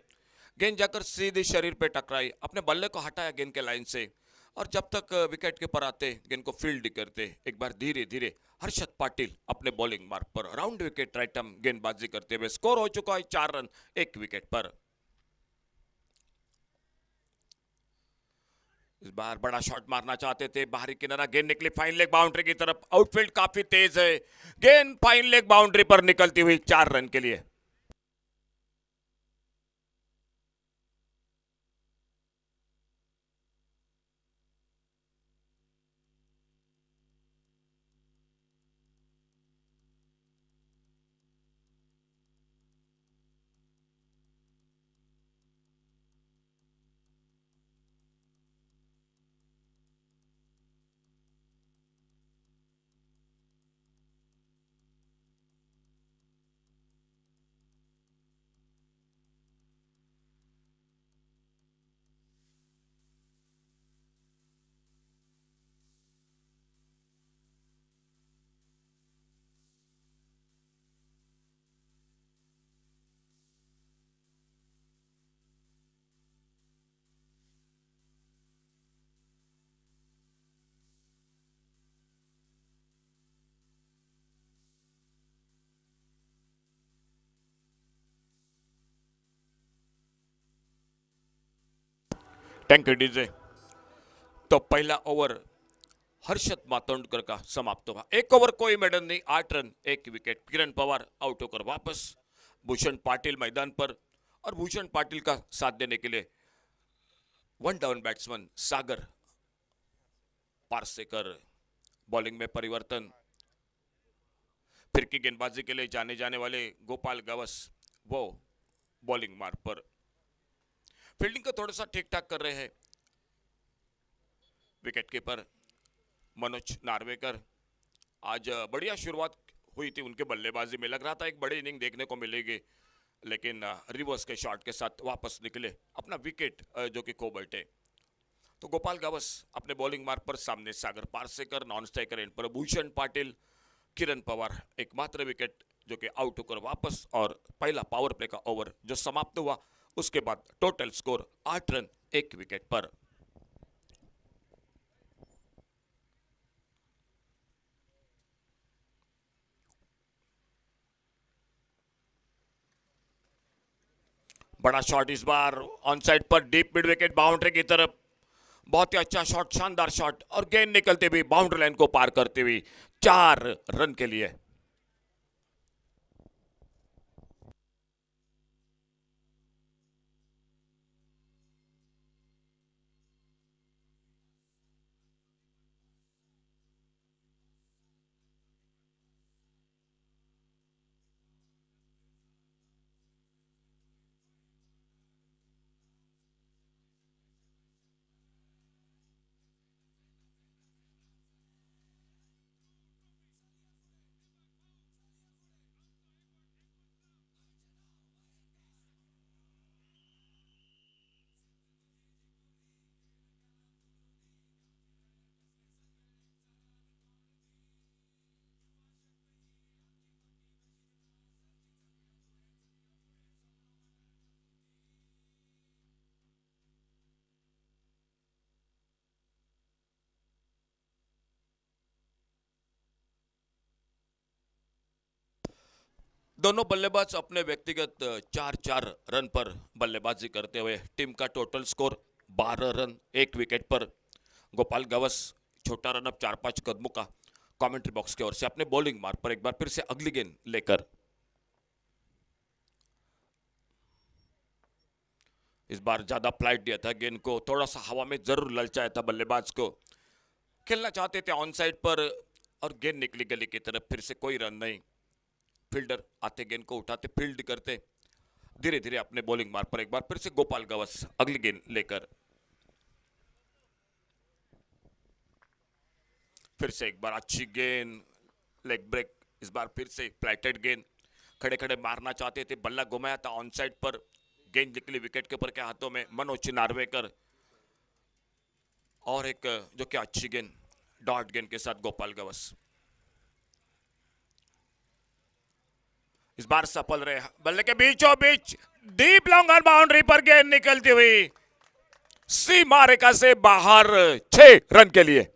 गेंद जाकर सीधे शरीर पे टकराई। अपने बल्ले को हटाया गेंद के लाइन से, और जब तक विकेट के पर आते गेंद को फील्ड करते, एक बार धीरे धीरे हर्षद पाटिल अपने बॉलिंग मार्ग पर राउंड विकेट राइटम गेंदबाजी करते हुए स्कोर हो चुका है 4 रन 1 विकेट पर। इस बार बड़ा शॉट मारना चाहते थे, बाहरी किनारा, गेंद निकली फाइन लेग बाउंड्री की तरफ। आउटफील्ड काफी तेज है, गेंद फाइन लेग बाउंड्री पर निकलती हुई 4 रन के लिए। Thank you DJ. तो पहला ओवर हर्षद मातोंडकर का समाप्त हुआ। एक ओवर कोई मेडल नहीं, 8 रन 1 विकेट। किरण पवार आउट होकर वापस, भूषण पाटिल मैदान पर, और भूषण पाटिल का साथ देने के लिए वन डाउन बैट्समैन सागर पारसेकर। बॉलिंग में परिवर्तन, फिरकी गेंदबाजी के लिए जाने जाने वाले गोपाल गवस, वो बॉलिंग मार्ग पर। फील्डिंग को थोड़ा सा ठीक ठाक कर रहे हैं विकेट कीपर मनोज नार्वेकर। आज बढ़िया शुरुआत हुई थी उनके बल्लेबाजी में, लग रहा था एक बड़ी इनिंग देखने को मिलेगी, लेकिन रिवर्स के शॉट के साथ वापस निकले, अपना विकेट जो कि खो बैठे। तो गोपाल गवस अपने बॉलिंग मार्ग पर, सामने सागर पारसेकर, नॉन स्ट्राइकर एंड पर भूषण पाटिल, किरण पवार एकमात्र विकेट जो कि आउट होकर वापस। और पहला पावर प्ले का ओवर जो समाप्त हुआ, उसके बाद टोटल स्कोर 8 रन 1 विकेट पर। बड़ा शॉट इस बार ऑन साइड पर, डीप मिड विकेट बाउंड्री की तरफ। बहुत ही अच्छा शॉट, शानदार शॉट, और गेंद निकलते हुए बाउंड्री लाइन को पार करते हुए 4 रन के लिए। दोनों बल्लेबाज अपने व्यक्तिगत 4-4 रन पर बल्लेबाजी करते हुए टीम का टोटल स्कोर 12 रन 1 विकेट पर। गोपाल गवस छोटा रन अप 4-5 कदमों का कमेंट्री बॉक्स की ओर से अपने बॉलिंग मार्ग पर एक बार फिर से अगली गेंद लेकर। इस बार ज्यादा फ्लाइट दिया था गेंद को, थोड़ा सा हवा में जरूर ललचाया था बल्लेबाज को। खेलना चाहते थे ऑन साइड पर और गेंद निकली गली की तरफ, फिर से कोई रन नहीं। फील्डर आते गेंद को उठाते फील्ड करते, धीरे धीरे अपने बॉलिंग मार्ग पर एक बार फिर से गोपाल गवस अगली गेंद लेकर। फिर से एक बार अच्छी गेंद, लेग ब्रेक, इस बार फिर से फ्लाइटेड गेंद, खड़े खड़े मारना चाहते थे, बल्ला घुमाया था ऑन साइड पर, गेंद निकली विकेट कीपर के हाथों में, मनोज नार्वेकर। और एक जो क्या अच्छी गेंद, डॉट गेंद के साथ गोपाल गवस इस बार सफल रहे। बल्ले के बीचों बीच डीप लॉन्ग ऑन बाउंड्री पर गेंद निकलती हुई सीमा रेखा से बाहर, 6 रन के लिए।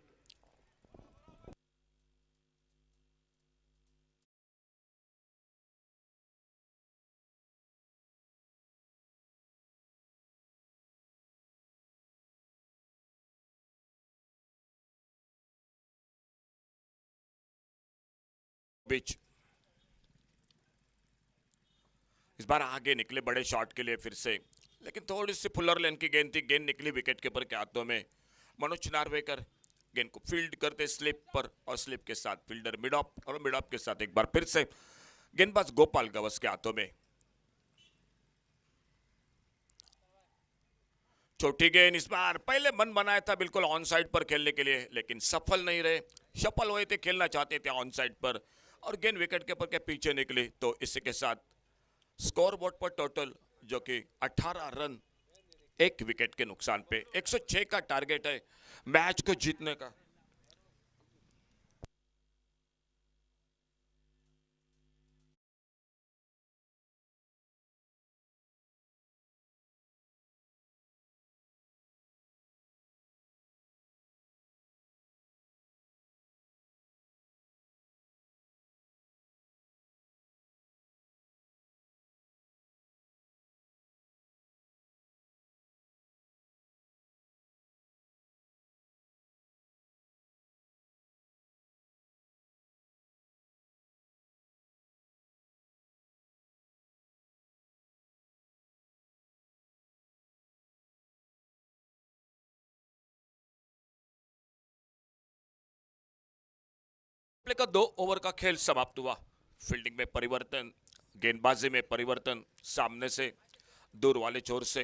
बीच इस बार आगे निकले बड़े शॉट के लिए फिर से, लेकिन थोड़ी सी फुलर लेन की गेंद थी, गेंद निकली विकेट कीपर के हाथों में। मनोज नार्वेकर गेंद को फील्ड करते स्लिप पर, और स्लिप के साथ फील्डर मिड ऑफ, और मिड ऑफ के साथ एक बार फिर से गेंदबाज गोपाल गवस के हाथों में। छोटी गेंद, इस बार पहले मन बनाया था बिल्कुल ऑन साइड पर खेलने के लिए, लेकिन सफल नहीं रहे। सफल हुए थे, खेलना चाहते थे ऑन साइड पर, और गेंद विकेट कीपर के पीछे निकली। तो इसी के साथ स्कोर बोर्ड पर टोटल जो कि 18 रन, 1 विकेट के नुकसान पे 106 का टारगेट है मैच को जीतने का। का 2 ओवर का खेल समाप्त हुआ। फील्डिंग में परिवर्तन, गेंदबाजी में परिवर्तन, सामने से दूर वाले छोर से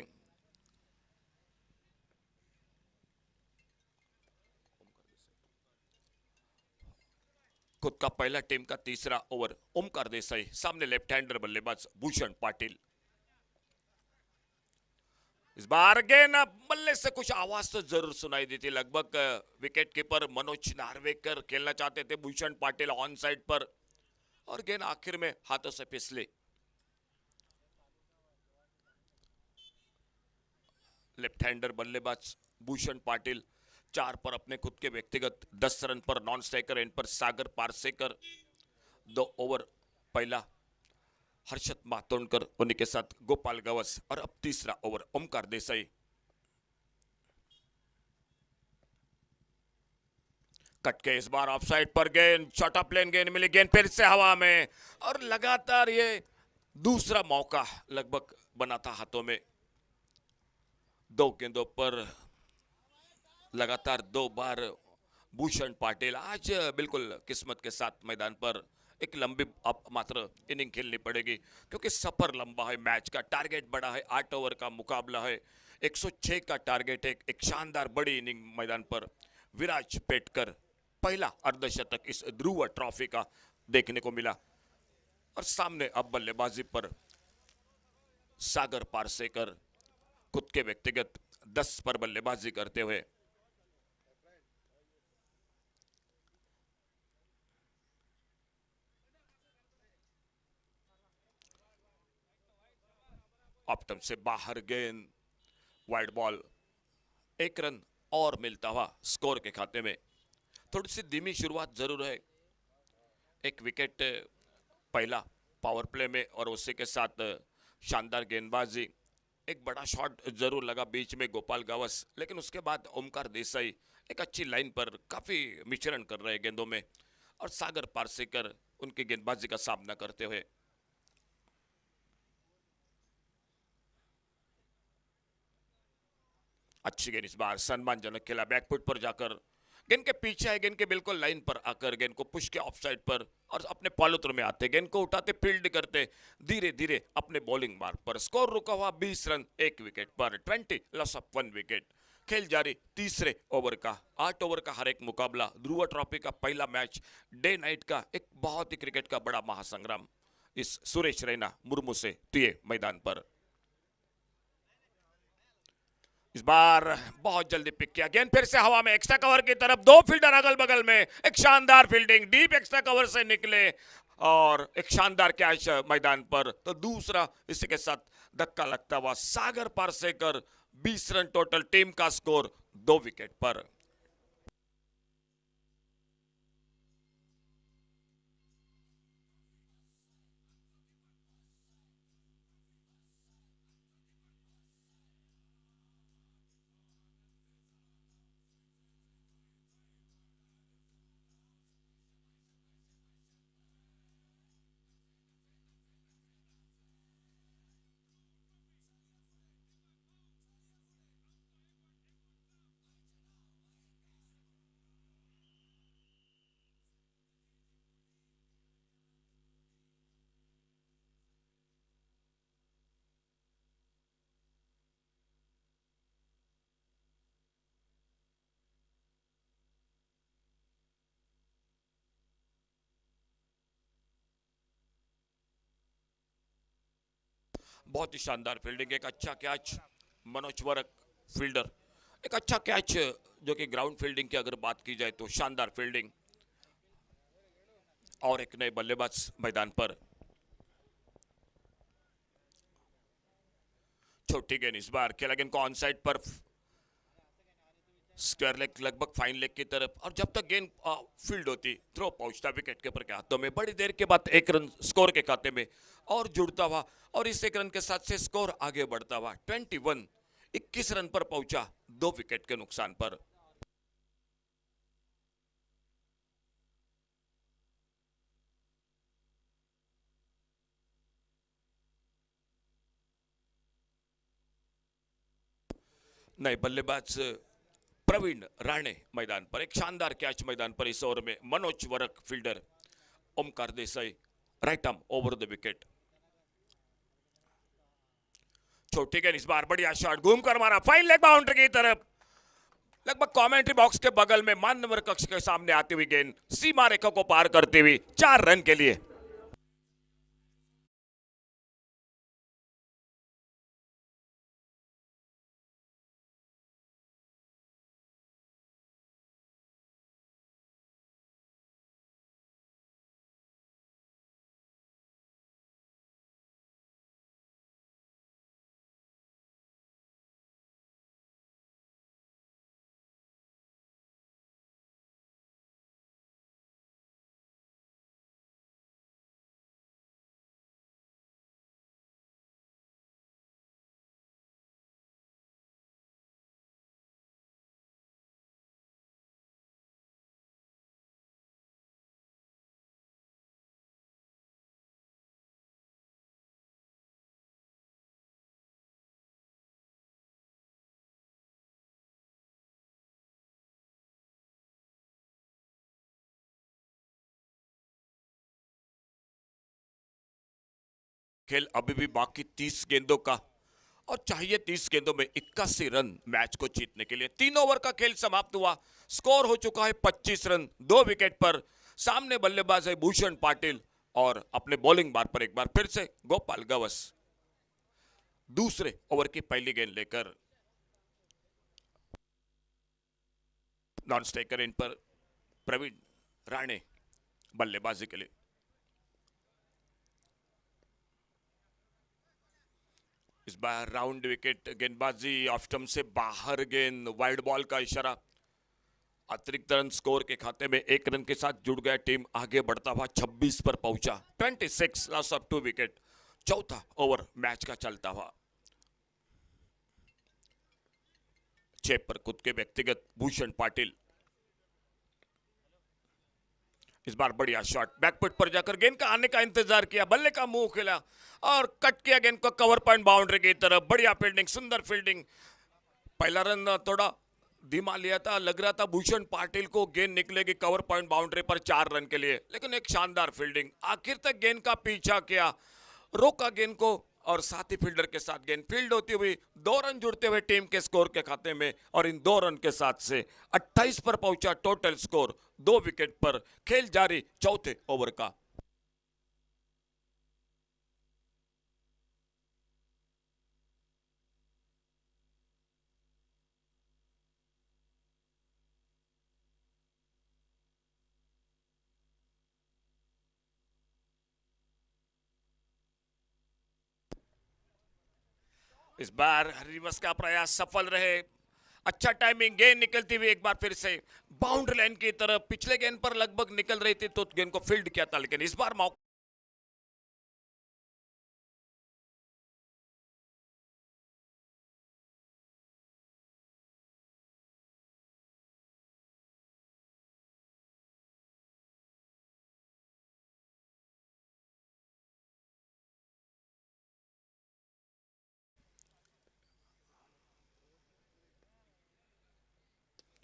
खुद का पहला टीम का तीसरा ओवर ओमकार देसाई, सामने लेफ्ट हैंडर बल्लेबाज भूषण पाटिल। इस बार गेंद बल्ले से कुछ आवाज तो जरूर सुनाई दी थी, लगभग विकेट कीपर मनोज नार्वेकर खेलना चाहते थे भूषण पाटिल ऑन साइड पर, और गेंद आखिर में हाथों से फिसली। लेफ्ट हैंडर बल्लेबाज भूषण पाटिल 4 पर अपने खुद के व्यक्तिगत, 10 रन पर नॉन स्ट्राइकर एंड पर सागर पारसेकर। 2 ओवर पहला हर्षद मातोंडकर, उन्हीं के साथ गोपाल गवस, और अब तीसरा ओवर ओमकार देसाई। कट के इस बार ऑफसाइड पर गेंद, शॉर्ट ऑफ लेन गेंद मिली, गेंद फिर से हवा में, और लगातार ये दूसरा मौका लगभग बना था हाथों में। 2 गेंदों पर लगातार 2 बार भूषण पाटिल, आज बिल्कुल किस्मत के साथ मैदान पर एक लंबी अब मात्र इनिंग खेलनी पड़ेगी, क्योंकि सफर लंबा है, मैच का टारगेट बड़ा है, 8 ओवर का मुकाबला है, 106 का टारगेट है। एक शानदार बड़ी इनिंग मैदान पर विराज पेटकर पहला अर्धशतक इस ध्रुव ट्रॉफी का देखने को मिला, और सामने अब बल्लेबाजी पर सागर पारसेकर खुद के व्यक्तिगत 10 पर बल्लेबाजी करते हुए। ऑप्टम से बाहर गेंद, वाइड बॉल, 1 रन और मिलता हुआ स्कोर के खाते में। थोड़ी सी धीमी शुरुआत जरूर है, 1 विकेट पहला पावर प्ले में, और उसी के साथ शानदार गेंदबाजी। एक बड़ा शॉट जरूर लगा बीच में गोपाल गवस, लेकिन उसके बाद ओमकार देसाई एक अच्छी लाइन पर काफी मिश्रण कर रहे गेंदों में, और सागर पारसेकर उनकी गेंदबाजी का सामना करते हुए। अच्छी गेंद इस बार सम्मानजनक खेला, बैकफुट पर जाकर गेंद के पीछे है, गेंद के बिल्कुल लाइन पर आकर गेंद को पुश के ऑफ साइड पर और अपने पॉलोत्र में आते, गेंद को उठाते, फील्ड करते, धीरे धीरे अपने बॉलिंग मार्ग पर। स्कोर रुका हुआ 20 रन 1 विकेट पर, 20 लॉस ऑफ 1 विकेट। खेल जारी तीसरे ओवर का, 8 ओवर का हर एक मुकाबला, ध्रुव ट्रॉफी का पहला मैच, डे नाइट का एक बहुत ही क्रिकेट का बड़ा महासंग्राम इस सुरेश रैना मुर्मू से तुये मैदान पर। इस बार बहुत जल्दी पिक किया, गेंद फिर से हवा में, एक्स्ट्रा कवर की तरफ, दो फील्डर अगल बगल में, एक शानदार फील्डिंग, डीप एक्स्ट्रा कवर से निकले और एक शानदार कैच मैदान पर। तो दूसरा इसी के साथ धक्का लगता हुआ सागर पारसेकर, 20 रन टोटल, टीम का स्कोर 2 विकेट पर। बहुत ही शानदार फील्डिंग, एक अच्छा कैच, मनोज वरक फील्डर, एक अच्छा कैच जो कि ग्राउंड फील्डिंग की अगर बात की जाए तो शानदार फील्डिंग, और एक नए बल्लेबाज मैदान पर। छोटी गेंद इस बार खेला, गेंद को ऑन साइड पर, स्क्वायर लेग, लगभग फाइन लेग की तरफ, और जब तक गेंद फील्ड होती, थ्रो पहुंचता विकेट कीपर के हाथों में, बड़ी देर के बाद 1 रन स्कोर के खाते में और जुड़ता हुआ, और इस 1 रन के साथ से स्कोर आगे बढ़ता हुआ 21 रन पर पहुंचा, 2 विकेट के नुकसान पर। नए बल्लेबाज प्रवीण राणे मैदान पर, एक शानदार कैच मैदान पर इस ओवर में, मनोज वरक fielder, Omkar Desai right arm over the wicket. छोटी गेंद इस बार, बढ़िया शॉट, घूम कर मारा, फाइन लेग बाउंड्री की तरफ, लगभग कमेंट्री बॉक्स के बगल में, मान्यवर कक्ष के सामने आती हुई गेंद सीमा रेखा को पार करती हुई 4 रन के लिए। खेल अभी भी बाकी 30 गेंदों का, और चाहिए 30 गेंदों में 81 रन मैच को जीतने के लिए। 3 ओवर का खेल समाप्त हुआ, स्कोर हो चुका है 25 रन, 2 विकेट पर। सामने बल्लेबाज है भूषण पाटिल, और अपने बॉलिंग बार पर एक बार फिर से गोपाल गवस, दूसरे ओवर की पहली गेंद लेकर नॉन स्ट्राइकर इन पर प्रवीण राणे बल्लेबाजी के लिए। इस बार राउंड विकेट गेंदबाजी, ऑफ स्टंप से बाहर गेंद, वाइड बॉल का इशारा, अतिरिक्त रन स्कोर के खाते में 1 रन के साथ जुड़ गया, टीम आगे बढ़ता हुआ 26 पर पहुंचा, 26 लॉस ऑफ 2 विकेट। चौथा ओवर मैच का चलता हुआ, 6 पर खुद के व्यक्तिगत भूषण पाटिल, इस बार बढ़िया शॉट, बैकफुट पर जाकर गेंद का आने का इंतजार किया, बल्ले का मुंह खेला और कट किया गेंद को कवर पॉइंट बाउंड्री की तरफ। बढ़िया फील्डिंग, सुंदर फील्डिंग, पहला रन थोड़ा धीमा लिया था, लग रहा था भूषण पाटिल को गेंद निकलेगी कवर पॉइंट बाउंड्री पर 4 रन के लिए, लेकिन एक शानदार फील्डिंग, आखिर तक गेंद का पीछा किया, रोका गेंद को और साथी फील्डर के साथ गेंद फील्ड होती हुई 2 रन जुड़ते हुए टीम के स्कोर के खाते में, और इन 2 रन के साथ से 28 पर पहुंचा टोटल स्कोर, 2 विकेट पर खेल जारी चौथे ओवर का। इस बार रिवर्स का प्रयास सफल रहे, अच्छा टाइमिंग, गेंद निकलती हुई एक बार फिर से बाउंड्री लाइन की तरफ, पिछले गेंद पर लगभग निकल रही थी तो गेंद को फील्ड किया था, लेकिन इस बार मौका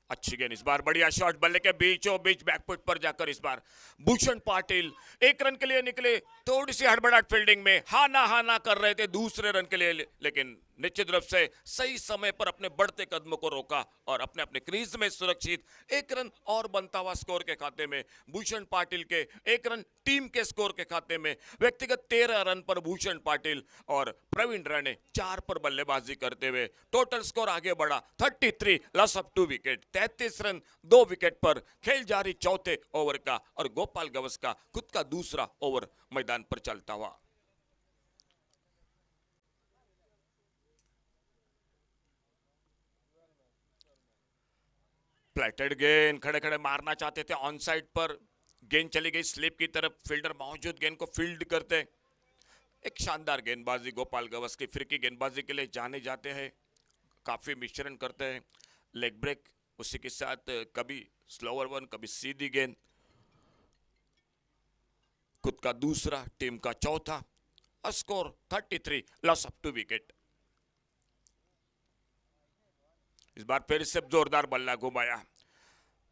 अच्छी गेंद, इस बार बढ़िया शॉट, बल्ले के बीचों बीच बैकफुट पर जाकर इस बार भूषण पाटिल 1 रन के लिए निकले, थोड़ी सी हड़बड़ाहट फील्डिंग में, हा ना कर रहे थे दूसरे रन के लिए, लेकिन निश्चित रूप से सही समय पर अपने बढ़ते कदमों को रोका और अपने अपने क्रीज में सुरक्षित 1 रन और बनता हुआ स्कोर के खाते में, भूषण पाटिल के 1 रन टीम के स्कोर के खाते में, व्यक्तिगत 13 रन पर भूषण पाटिल और प्रवीण राणे 4 पर बल्लेबाजी करते हुए टोटल स्कोर आगे बढ़ा 33, loss of 2 wicket, 33 run 2 wicket पर खेल जारी चौथे ओवर का, और गोपाल गवस्कर खुद का दूसरा ओवर मैदान पर चलता हुआ। फ्लैटेड गेंद, खड़े खड़े मारना चाहते थे ऑन साइड पर, गेंद चली गई स्लिप की तरफ, फील्डर मौजूद गेंद को फील्ड करते, एक शानदार गेंदबाजी गोपाल गवस्कर की, फिरकी गेंदबाजी के लिए जाने जाते हैं, काफी मिश्रण करते हैं, लेग ब्रेक, उसी के साथ कभी स्लोअर वन, कभी सीधी गेंद, खुद का दूसरा, टीम का चौथा, स्कोर 33, लॉस ऑफ 2 विकेट। इस बार फिर से जोरदार बल्ला घुमाया,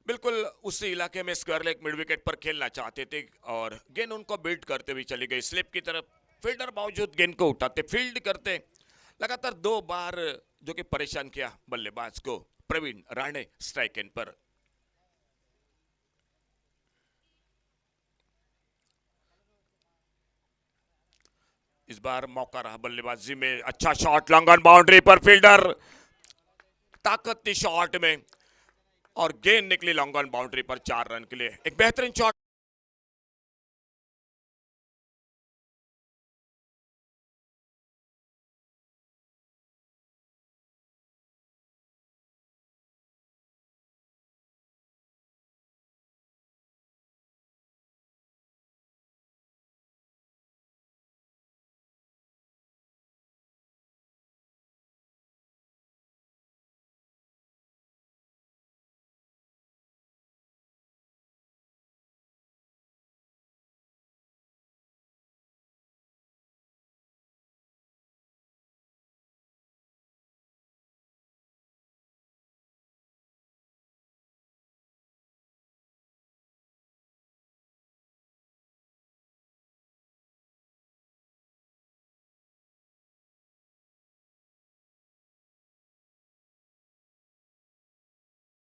बिल्कुल उसी इलाके में स्क्वायर लेग मिड विकेट पर खेलना चाहते थे और गेंद उनको बीट करते हुए चली गई स्लिप की तरफ, फील्डर बावजूद गेंद को उठाते फील्ड करते, लगातार 2 बार जो कि परेशान किया बल्लेबाज को प्रवीण राणे स्ट्राइक एंड पर। इस बार मौका रहा बल्लेबाजी में, अच्छा शॉट लॉन्ग ऑन बाउंड्री पर, फील्डर ताकत थी शॉट में और गेंद निकली लॉन्ग ऑन बाउंड्री पर 4 रन के लिए, एक बेहतरीन शॉट।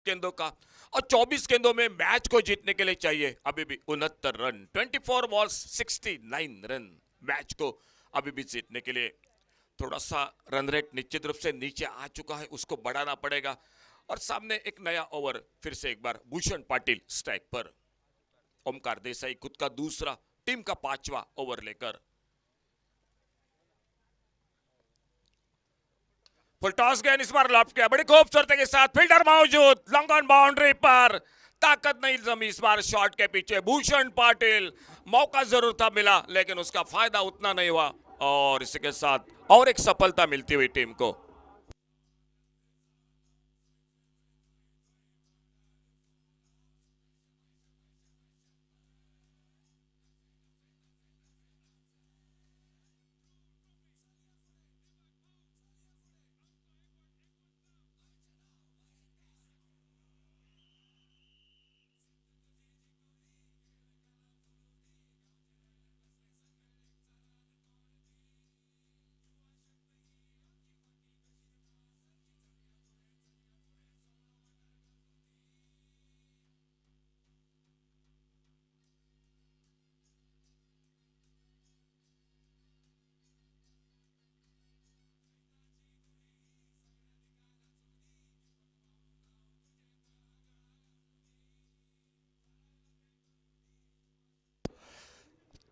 गेंदों का और 24 गेंदों में मैच को जीतने के लिए चाहिए अभी भी 69 रन, 24 बॉल्स 69 रन, मैच को अभी भी जीतने के लिए थोड़ा सा रन रेट निश्चित रूप से नीचे आ चुका है, उसको बढ़ाना पड़ेगा। और सामने एक नया ओवर, फिर से एक बार भूषण पाटिल स्ट्राइक पर, ओमकार देसाई खुद का दूसरा, टीम का 5वां ओवर लेकर, फुल टॉस गेंद इस बार लॉफ्ट किया बड़ी खूबसूरती के साथ, फील्डर मौजूद लॉन्ग ऑन बाउंड्री पर, ताकत नहीं जमी इस बार शॉट के पीछे भूषण पाटिल, मौका जरूर था मिला लेकिन उसका फायदा उतना नहीं हुआ और इसके साथ और एक सफलता मिलती हुई टीम को।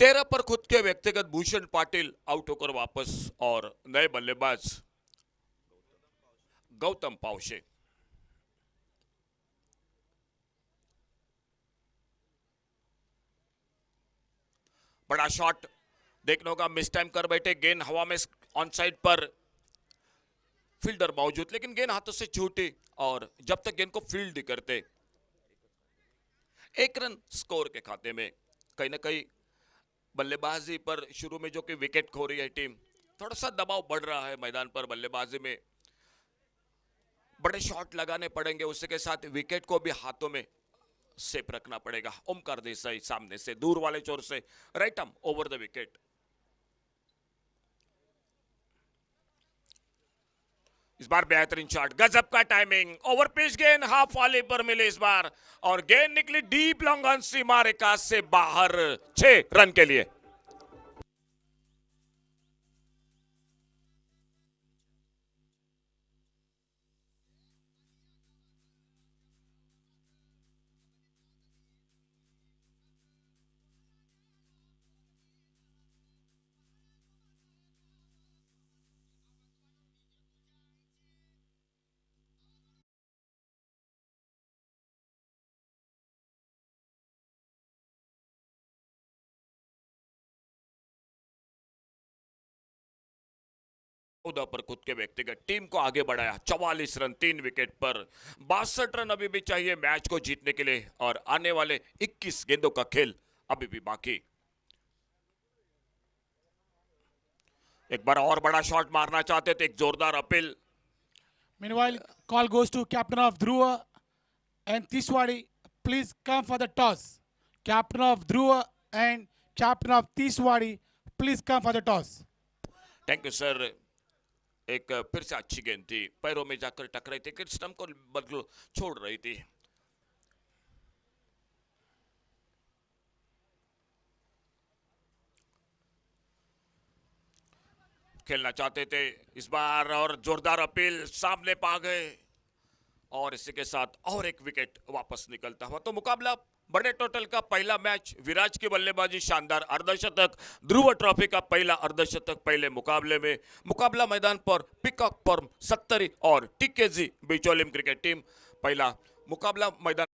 13 पर खुद के व्यक्तिगत भूषण पाटिल आउट होकर वापस और नए बल्लेबाज गौतम पावशे। बड़ा शॉट देखने होगा, मिस टाइम कर बैठे, गेंद हवा में ऑन साइड पर, फील्डर मौजूद लेकिन गेंद हाथों से छूटी और जब तक गेंद को फील्ड करते, 1 रन स्कोर के खाते में। कहीं ना कहीं बल्लेबाजी पर शुरू में जो कि विकेट खो रही है टीम, थोड़ा सा दबाव बढ़ रहा है मैदान पर। बल्लेबाजी में बड़े शॉट लगाने पड़ेंगे, उसी के साथ विकेट को भी हाथों में सेफ रखना पड़ेगा। ओमकार देसाई सामने से दूर वाले चोर से right arm over the wicket. इस बार बेहतरीन शॉट, गजब का टाइमिंग, ओवर पिच गेंद हाफ वाले पर मिले इस बार और गेंद निकली डीप लॉन्ग ऑन सीमा रेखा से बाहर, 6 रन के लिए। चौदह पर खुद के व्यक्तिगत टीम को आगे बढ़ाया, 44 रन 3 विकेट पर, 62 रन अभी भी चाहिए मैच को जीतने के लिए और आने वाले 21 गेंदों का खेल अभी भी बाकी। एक बार और बड़ा शॉट मारना चाहते थे, एक जोरदार appeal. Meanwhile, call goes to captain of Dhruva and Tiswadi. Please come for the toss. Captain of Dhruva and captain of Tiswadi, please come for the toss. Thank you sir. एक फिर से अच्छी गेंद थी, पैरों में जाकर टकराई थी, स्टंप को बदल छोड़ रही थी। खेलना चाहते थे इस बार और जोरदार अपील, सामने पा गए और इसी के साथ और एक विकेट वापस निकलता हुआ। तो मुकाबला बड़े टोटल का पहला मैच, विराज की बल्लेबाजी शानदार, अर्धशतक, ध्रुव ट्रॉफी का पहला अर्धशतक पहले मुकाबले में। मुकाबला मैदान पर पीकॉक फॉर्म 70 और टीकेजी बिचौलिम क्रिकेट टीम। पहला मुकाबला मैदान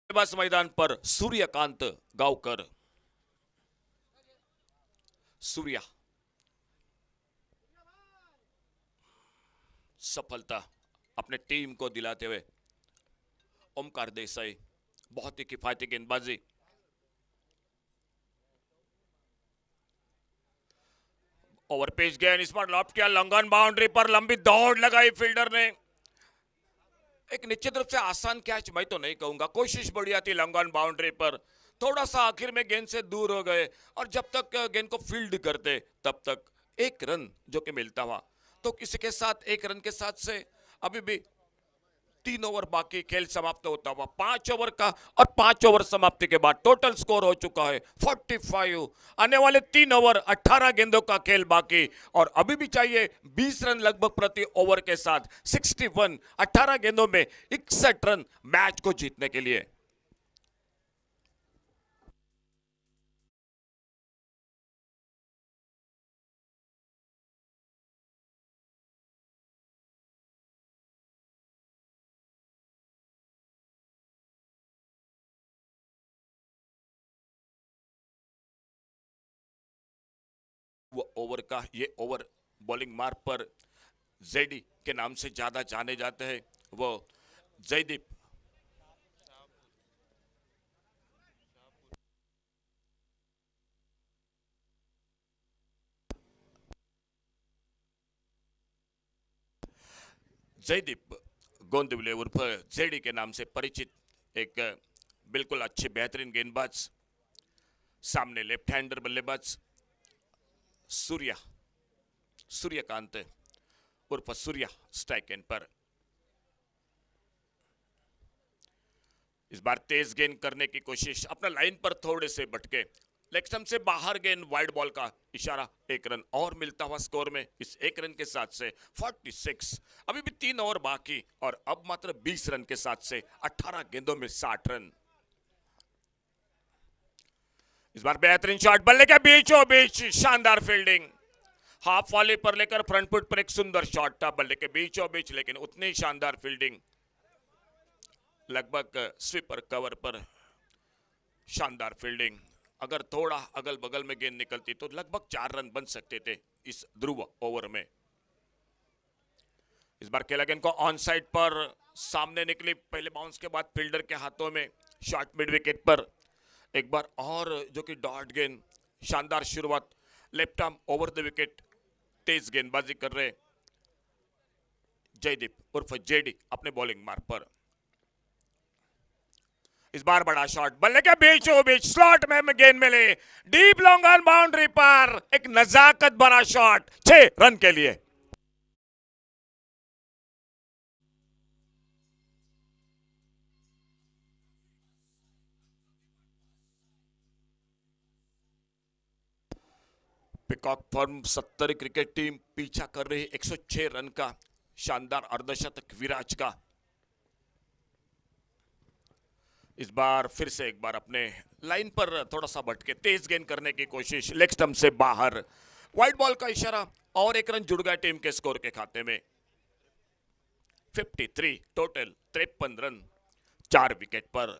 बस मैदान पर सूर्यकांत गावकर, सूर्या सफलता अपने टीम को दिलाते हुए। ओमकार देसाई बहुत ही किफायती गेंदबाजी, ओवर पेज गेंद इस बार लॉफ्ट किया, लंगन बाउंड्री पर लंबी दौड़ लगाई फील्डर ने। एक निश्चित रूप से आसान कैच मैं तो नहीं कहूंगा, कोशिश बढ़िया थी, लंगन बाउंड्री पर थोड़ा सा आखिर में गेंद से दूर हो गए और जब तक गेंद को फील्ड करते तब तक 1 रन जो कि मिलता हुआ। तो किसी के साथ 1 रन के साथ से अभी भी 3 ओवर बाकी, खेल समाप्त होता हुआ 5 ओवर का और 5 ओवर समाप्ति के बाद टोटल स्कोर हो चुका है 45। आने वाले 3 ओवर 18 गेंदों का खेल बाकी और अभी भी चाहिए 20 रन लगभग प्रति ओवर के साथ 61, 18 गेंदों में 61 रन मैच को जीतने के लिए। वो ओवर का ये ओवर बॉलिंग मार्क पर जेडी के नाम से ज्यादा जाने जाते हैं, वो जयदीप। जयदीप गोंदिवले उर्फ जेडी के नाम से परिचित एक बिल्कुल अच्छे बेहतरीन गेंदबाज, सामने लेफ्ट हैंडर बल्लेबाज सूर्यकांत उर्फ सूर्या स्ट्राइक एंड पर। इस बार तेज गेंद करने की कोशिश, अपना लाइन पर थोड़े से भटके, लेग स्टंप से बाहर गेंद, वाइड बॉल का इशारा, एक रन और मिलता हुआ स्कोर में। इस एक रन के साथ से 46, अभी भी 3 ओवर बाकी और अब मात्र 20 रन के साथ से 18 गेंदों में 60 रन। इस बार बेहतरीन शॉट, बल्ले के बीचों बीच शानदार फील्डिंग, हाफ वॉली पर लेकर फ्रंट फुट पर एक सुंदर शॉट था बल्ले के बीचों बीच, लेकिन उतनी शानदार फील्डिंग, लगभग स्वीपर कवर पर शानदार फील्डिंग। अगर थोड़ा अगल बगल में गेंद निकलती तो लगभग 4 रन बन सकते थे इस ध्रुव ओवर में। इस बार खेला गेंद को ऑन साइड पर, सामने निकली, पहले बाउंस के बाद फील्डर के हाथों में, शॉट मिड विकेट पर। एक बार और जो कि डॉट गेंद, शानदार शुरुआत, left arm over the wicket, तेज गेंदबाजी कर रहे जयदीप उर्फ जेडी अपने बॉलिंग मार्ग पर। इस बार बड़ा शॉट, बल्ले के बीचों बीच स्लॉट में गेंद मिले, डीप लॉन्ग ऑन बाउंड्री पर, एक नजाकत भरा शॉट 6 रन के लिए। पिकॉक फॉर्म 70 क्रिकेट टीम पीछा कर रही 106 रन का शानदार अर्धशतक विराज का। इस बार फिर से एक बार अपने लाइन पर थोड़ा सा भटके, तेज गेंद करने की कोशिश, लेग स्टंप से बाहर, वाइड बॉल का इशारा और एक रन जुड़ गया टीम के स्कोर के खाते में। 53 टोटल, 53 रन 4 विकेट पर,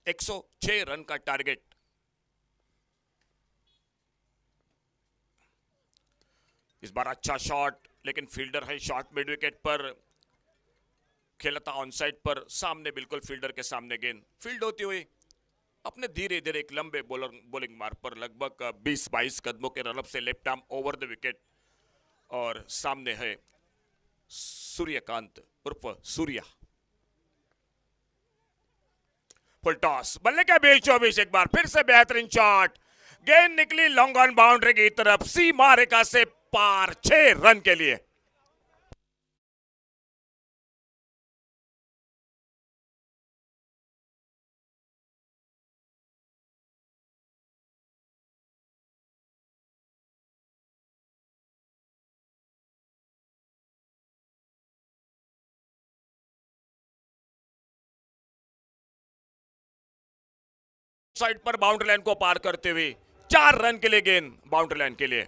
106 रन का टारगेट। इस बार अच्छा शॉट, लेकिन फील्डर है शॉट मिड विकेट पर, खेला था ऑन साइड पर, सामने बिल्कुल फील्डर के सामने गेंद फील्ड होती हुई अपने धीरे धीरे एक लंबे बॉलिंग मार्ग पर लगभग 20-22 कदमों के रनअप से left arm over the wicket, और सामने है सूर्यकांत उर्फ सूर्या। फुल टॉस, बल्ले के बीचों बीच एक बार फिर से बेहतरीन शॉट, गेंद निकली लॉन्ग ऑन बाउंड्री की तरफ, सीमा रेखा से पार, 6 रन के लिए। साइड पर बाउंड्री लाइन को पार करते हुए 4 रन के लिए गेंद बाउंड्री लाइन के लिए।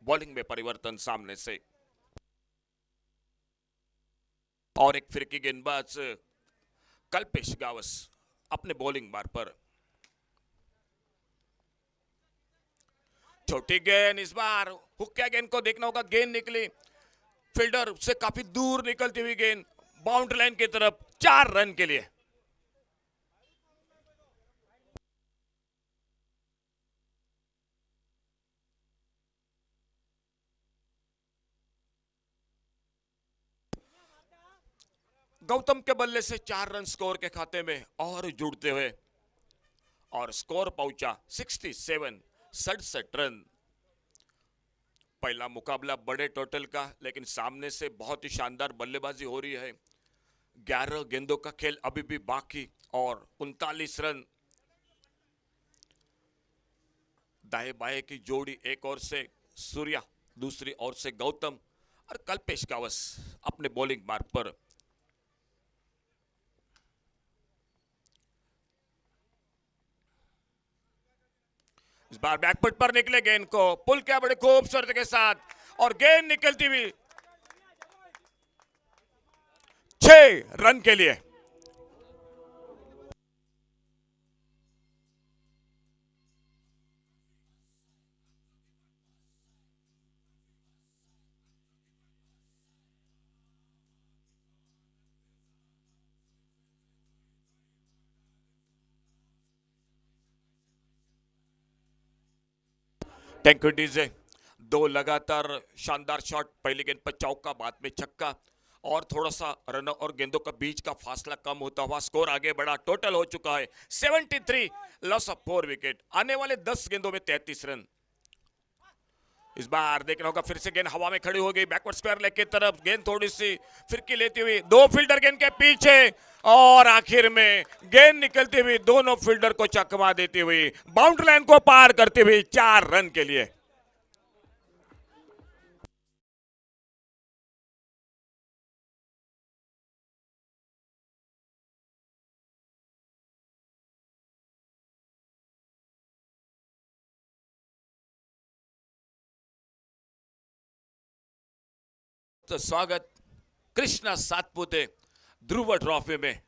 बॉलिंग में परिवर्तन सामने से, और एक फिरकी गेंदबाज कल्पेश गावस अपने बॉलिंग मार्ग पर। छोटी गेंद, इस बार हुक्का गेंद को देखना होगा, गेंद निकली फील्डर से काफी दूर निकलती हुई गेंद बाउंड्री लाइन की तरफ, 4 रन के लिए। गौतम के बल्ले से 4 रन स्कोर के खाते में और जुड़ते हुए और स्कोर पहुंचा 67 67 रन। पहला मुकाबला बड़े टोटल का, लेकिन सामने से बहुत ही शानदार बल्लेबाजी हो रही है। 11 गेंदों का खेल अभी भी बाकी और 39 रन। दाएं बाएं की जोड़ी, एक ओर से सूर्या, दूसरी ओर से गौतम और कल्पेश गावस अपने बॉलिंग मार्ग पर। इस बार बैकफुट पर निकले, गेंद को पुल किया बड़े खूबसूरती के साथ और गेंद निकलती हुई 6 रन के लिए। Thank you DJ. 2 लगातार शानदार शॉट, पहली गेंद पर चौका, बाद में छक्का और थोड़ा सा रन और गेंदों का बीच का फासला कम होता हुआ स्कोर आगे बढ़ा। टोटल हो चुका है 73, लॉस ऑफ 4 विकेट। आने वाले 10 गेंदों में 33 रन। इस बार देखना होगा, फिर से गेंद हवा में खड़ी हो गई, बैकवर्ड स्क्वायर लेग की तरफ। गेंद थोड़ी सी फिरकी लेती हुई 2 फील्डर गेंद के पीछे और आखिर में गेंद निकलती हुई दोनों फील्डर को चकमा देती हुई बाउंड्री लाइन को पार करती हुई 4 रन के लिए। तो स्वागत कृष्णा सातपुते ध्रुव ट्रॉफी में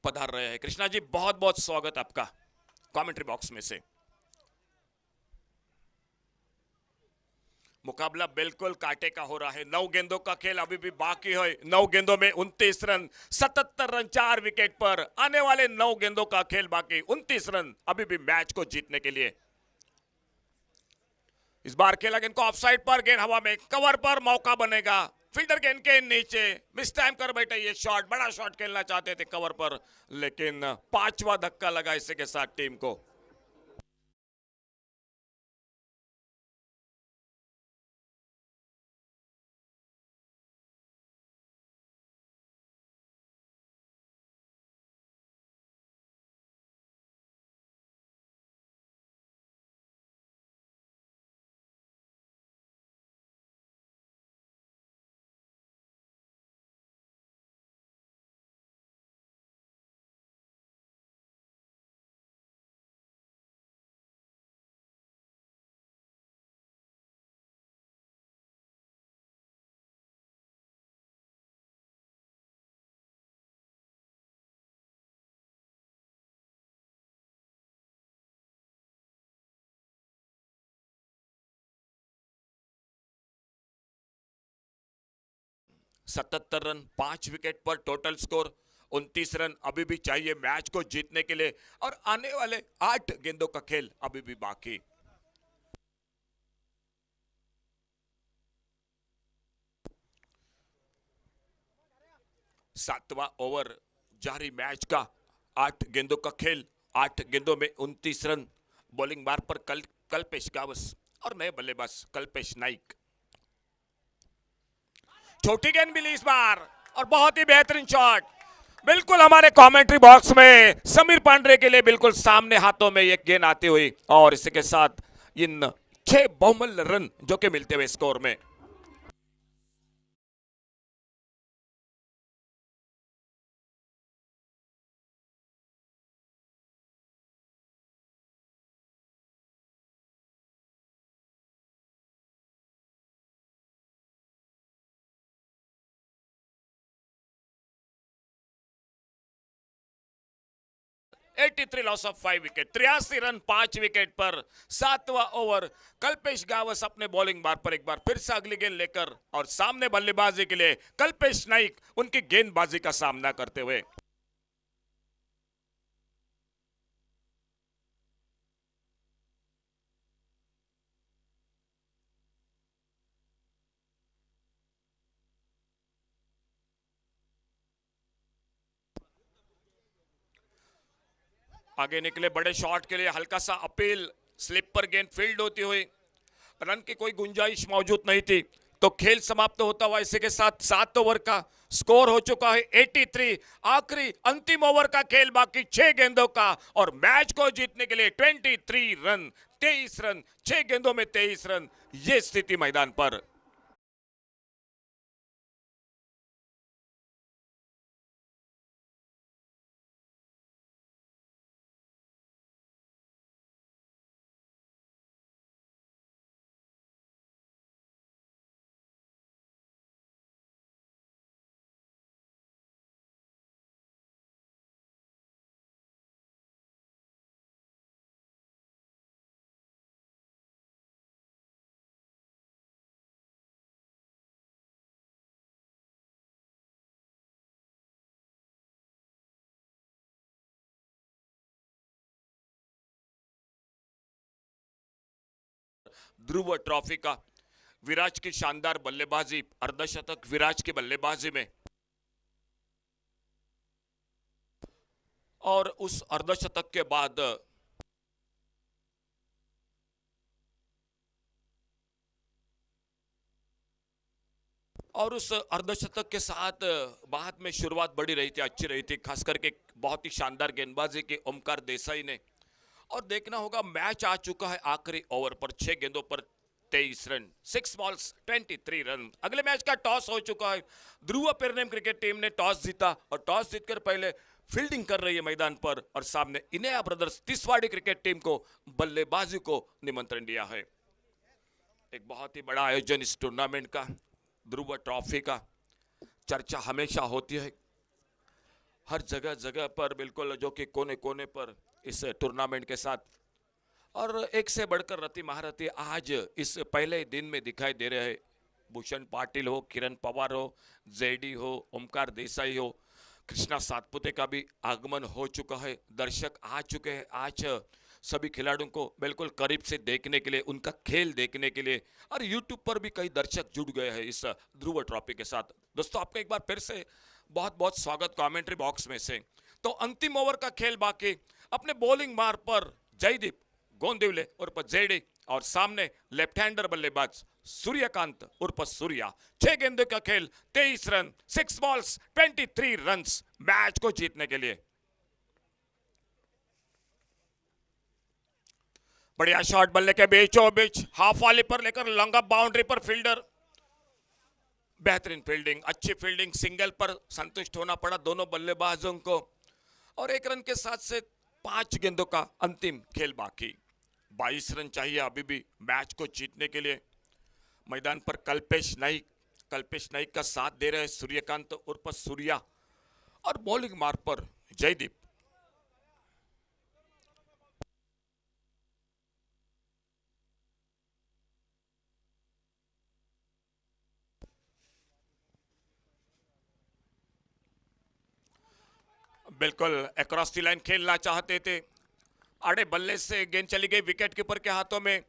पधार रहे हैं। कृष्णा जी, बहुत बहुत स्वागत आपका कमेंट्री बॉक्स में से। मुकाबला बिल्कुल कांटे का हो रहा है। 9 गेंदों का खेल अभी भी बाकी है। 9 गेंदों में 29 रन, 77 रन 4 विकेट पर। आने वाले 9 गेंदों का खेल बाकी, 29 रन अभी भी मैच को जीतने के लिए। इस बार खेला गेंद को ऑफसाइड पर, गेंद हवा में, कवर पर मौका बनेगा। फील्डर गेंद के नीचे मिस टाइम कर बैठे। ये शॉट, बड़ा शॉट खेलना चाहते थे कवर पर, लेकिन 5वां धक्का लगा इसी के साथ टीम को। सतहत्तर रन 5 विकेट पर, टोटल स्कोर 29 रन अभी भी चाहिए मैच को जीतने के लिए और आने वाले 8 गेंदों का खेल अभी भी बाकी। सातवां ओवर जारी मैच का, 8 गेंदों का खेल, 8 गेंदों में 29 रन। बॉलिंग मार्ग पर कल्पेश गावस और नए बल्लेबाज कल्पेश नाइक। छोटी गेंद मिली इस बार और बहुत ही बेहतरीन शॉट, बिल्कुल हमारे कमेंट्री बॉक्स में समीर पांडे के लिए बिल्कुल सामने हाथों में एक गेंद आती हुई और इसी के साथ इन 6 बहुमूल्य रन जो कि मिलते हुए स्कोर में। (83) loss of 5 wicket, 83 run 5 wicket पर। 7वां ओवर, कल्पेश गावस अपने बॉलिंग बार पर एक बार फिर से अगली गेंद लेकर और सामने बल्लेबाजी के लिए कल्पेश नाइक उनकी गेंदबाजी का सामना करते हुए। आगे निकले बड़े शॉट के लिए, हल्का सा अपील, स्लिप पर गेंद फील्ड होती हुई, रन की कोई गुंजाइश मौजूद नहीं थी, तो खेल समाप्त होता हुआ इसी के साथ 7 ओवर का स्कोर हो चुका है 83। आखिरी अंतिम ओवर का खेल बाकी 6 गेंदों का, और मैच को जीतने के लिए 23 रन, 23 रन, 6 गेंदों में 23 रन, ये स्थिति मैदान पर। ध्रुव ट्रॉफी का विराज की शानदार बल्लेबाजी, अर्धशतक विराज की बल्लेबाजी में, और उस अर्धशतक के बाद उस अर्धशतक के साथ बाद में शुरुआत बड़ी रही थी, अच्छी रही थी, खास करके बहुत ही शानदार गेंदबाजी की ओमकार देसाई ने। और देखना होगा मैच आ चुका है आखिरी ओवर पर, 6 गेंदों पर 23 रन, 6 बॉल्स 23 रन। अगले मैच का टॉस हो चुका है, ध्रुव पेरनेम क्रिकेट टीम ने टॉस जीता और टॉस जीतकर पहले फील्डिंग कर रही है मैदान पर, और सामने इनेया ब्रदर्स तिसवाड़ी क्रिकेट टीम को बल्लेबाजी को निमंत्रण दिया है। एक बहुत ही बड़ा आयोजन इस टूर्नामेंट का, ध्रुव ट्रॉफी का, चर्चा हमेशा होती है हर जगह जगह पर, बिल्कुल जो कि कोने कोने पर इस टूर्नामेंट के साथ, और एक से बढ़कर रति महारथी आज इस पहले दिन में दिखाई दे रहे हैं। भूषण पाटिल हो, किरण पवार हो, जेडी हो, ओमकार देसाई हो, कृष्णा सातपुते का भी आगमन हो चुका है, दर्शक आ चुके हैं आज सभी खिलाड़ियों को बिल्कुल करीब से देखने के लिए, उनका खेल देखने के लिए, और यूट्यूब पर भी कई दर्शक जुड़ गए हैं इस ध्रुव ट्रॉफी के साथ। दोस्तों आपका एक बार फिर से बहुत बहुत स्वागत कमेंट्री बॉक्स में से। तो अंतिम ओवर का खेल बाकी, अपने बॉलिंग मार पर जयदीप गोंदिवले उर्फ जेडी, और सामने लेफ्ट हैंडर बल्लेबाज सूर्यकांत उर्फ सूर्या। 6 गेंदों का खेल, 23 रन, 6 बॉल्स 23 रन्स, मैच को जीतने के लिए। बढ़िया शॉट बल्ले के बीचों बीच, हाफ वाली पर लेकर लॉन्ग अप बाउंड्री पर फील्डर, बेहतरीन फील्डिंग, अच्छी फील्डिंग, सिंगल पर संतुष्ट होना पड़ा दोनों बल्लेबाजों को, और 1 रन के साथ से 5 गेंदों का अंतिम खेल बाकी। 22 रन चाहिए अभी भी मैच को जीतने के लिए। मैदान पर कल्पेश नाइक का साथ दे रहे सूर्यकांत उर्फ सूर्या, और बॉलिंग मार्ग पर जयदीप। बिल्कुल अक्रॉस द लाइन खेलना चाहते थे, आड़े बल्ले से गेंद चली गई विकेट कीपर के हाथों में,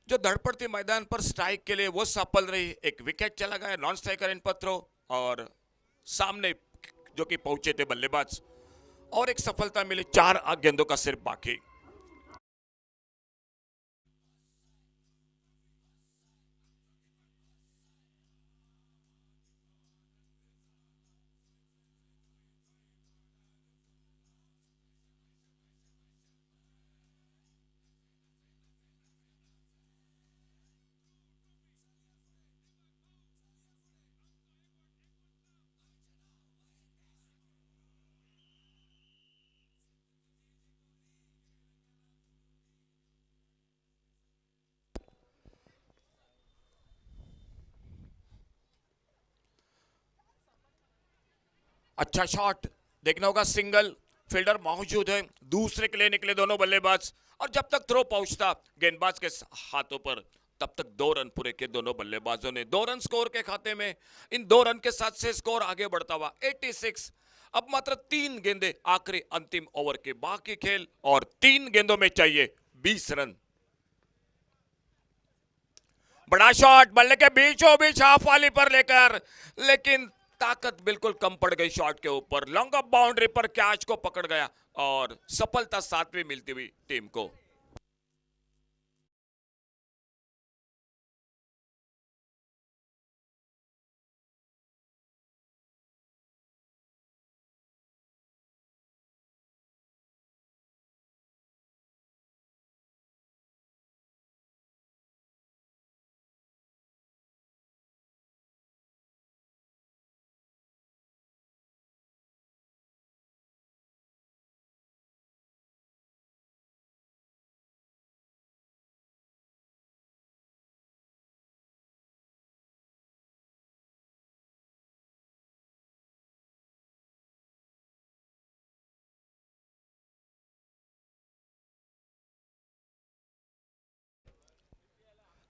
जो धड़पड़ थी मैदान पर स्ट्राइक के लिए वो सफल रही, एक विकेट चला गया नॉन स्ट्राइकर इन पत्रों, और सामने जो कि पहुंचे थे बल्लेबाज, और एक सफलता मिली, 4 गेंदों का सिर्फ बाकी। अच्छा शॉट, देखना होगा सिंगल, फील्डर मौजूद है, दूसरे के लिए निकले दोनों बल्लेबाज, और जब तक थ्रो पहुंचता गेंदबाज के हाथों पर, तब तक 2 रन पूरे किए दोनों बल्लेबाजों ने। 2 रन स्कोर के खाते में, इन 2 रन के साथ से स्कोर आगे बढ़ता हुआ 86। अब मात्र 3 गेंदे आखिरी अंतिम ओवर के बाकी खेल, और 3 गेंदों में चाहिए 20 रन। बड़ा शॉट बल्ले के बीचों बीच हाफ वाली पर लेकर, लेकिन ताकत बिल्कुल कम पड़ गई शॉट के ऊपर, लॉन्ग ऑफ बाउंड्री पर कैच को पकड़ गया और सफलता सातवीं मिलती हुई टीम को।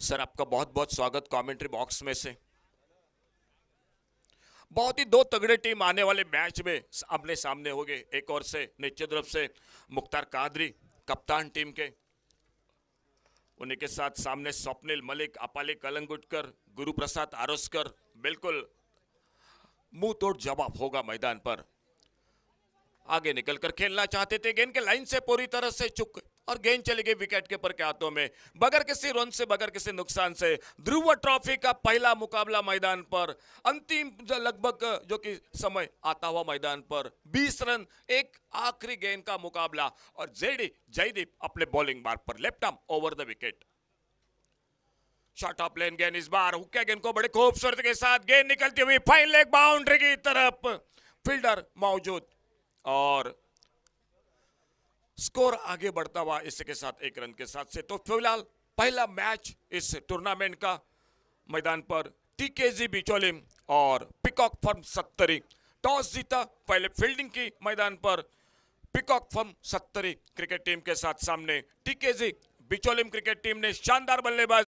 सर आपका बहुत बहुत स्वागत कमेंट्री बॉक्स में से। बहुत ही दो तगड़े टीम आने वाले मैच में आमने सामने हो गए। एक ओर से नीचे तरफ से मुख्तार कादरी कप्तान टीम के, उन्हीं के साथ सामने स्वप्निल मलिक, अपाली कलंगुटकर, गुरु प्रसाद आरोस्कर। बिल्कुल मुंह तोड़ जवाब होगा मैदान पर। आगे निकलकर खेलना चाहते थे, गेंद के लाइन से पूरी तरह से चुक गए और गेंद चली गई विकेट कीपर के हाथों में। बगैर किसी रन से, बगैर किसी नुकसान से ध्रुव ट्रॉफी का पहला मुकाबला मैदान पर, अंतिम लगभग जो कि समय आता हुआ मैदान पर 20 रन, एक आखिरी गेंद का मुकाबला और जेडी जयदीप अपने बॉलिंग मार्ग पर left arm over the wicket. Short of length गेंद, इस बार हुक्का गेंद को बड़े खूबसूरती के साथ गेंद निकलती हुई फाइन लेग बाउंड्री की तरफ, फील्डर मौजूद और स्कोर आगे बढ़ता हुआ इसी के साथ एक रन के साथ से। तो फिलहाल पहला मैच इस टूर्नामेंट का मैदान पर टीकेजी बिचौलिम और पिकॉक फर्म 70 टॉस जीता, पहले फील्डिंग की मैदान पर। पिकॉक फर्म 70 क्रिकेट टीम के साथ सामने टीकेजी बिचौलिम क्रिकेट टीम ने शानदार बल्लेबाजी